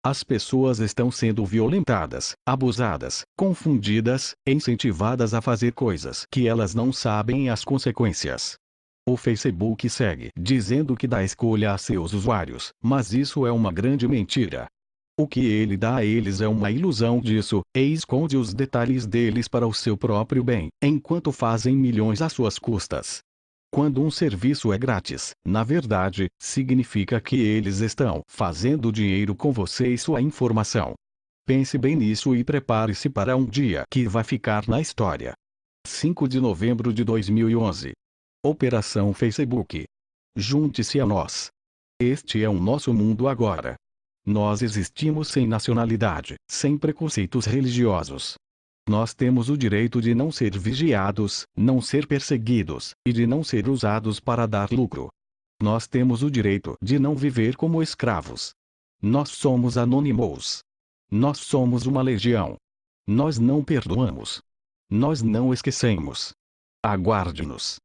As pessoas estão sendo violentadas, abusadas, confundidas, incentivadas a fazer coisas que elas não sabem as consequências. O Facebook segue dizendo que dá escolha a seus usuários, mas isso é uma grande mentira. O que ele dá a eles é uma ilusão disso, e esconde os detalhes deles para o seu próprio bem, enquanto fazem milhões às suas custas. Quando um serviço é grátis, na verdade, significa que eles estão fazendo dinheiro com você e sua informação. Pense bem nisso e prepare-se para um dia que vai ficar na história. 5 de novembro de 2011. Operação Facebook. Junte-se a nós. Este é o nosso mundo agora. Nós existimos sem nacionalidade, sem preconceitos religiosos. Nós temos o direito de não ser vigiados, não ser perseguidos, e de não ser usados para dar lucro. Nós temos o direito de não viver como escravos. Nós somos anônimos. Nós somos uma legião. Nós não perdoamos. Nós não esquecemos. Aguarde-nos.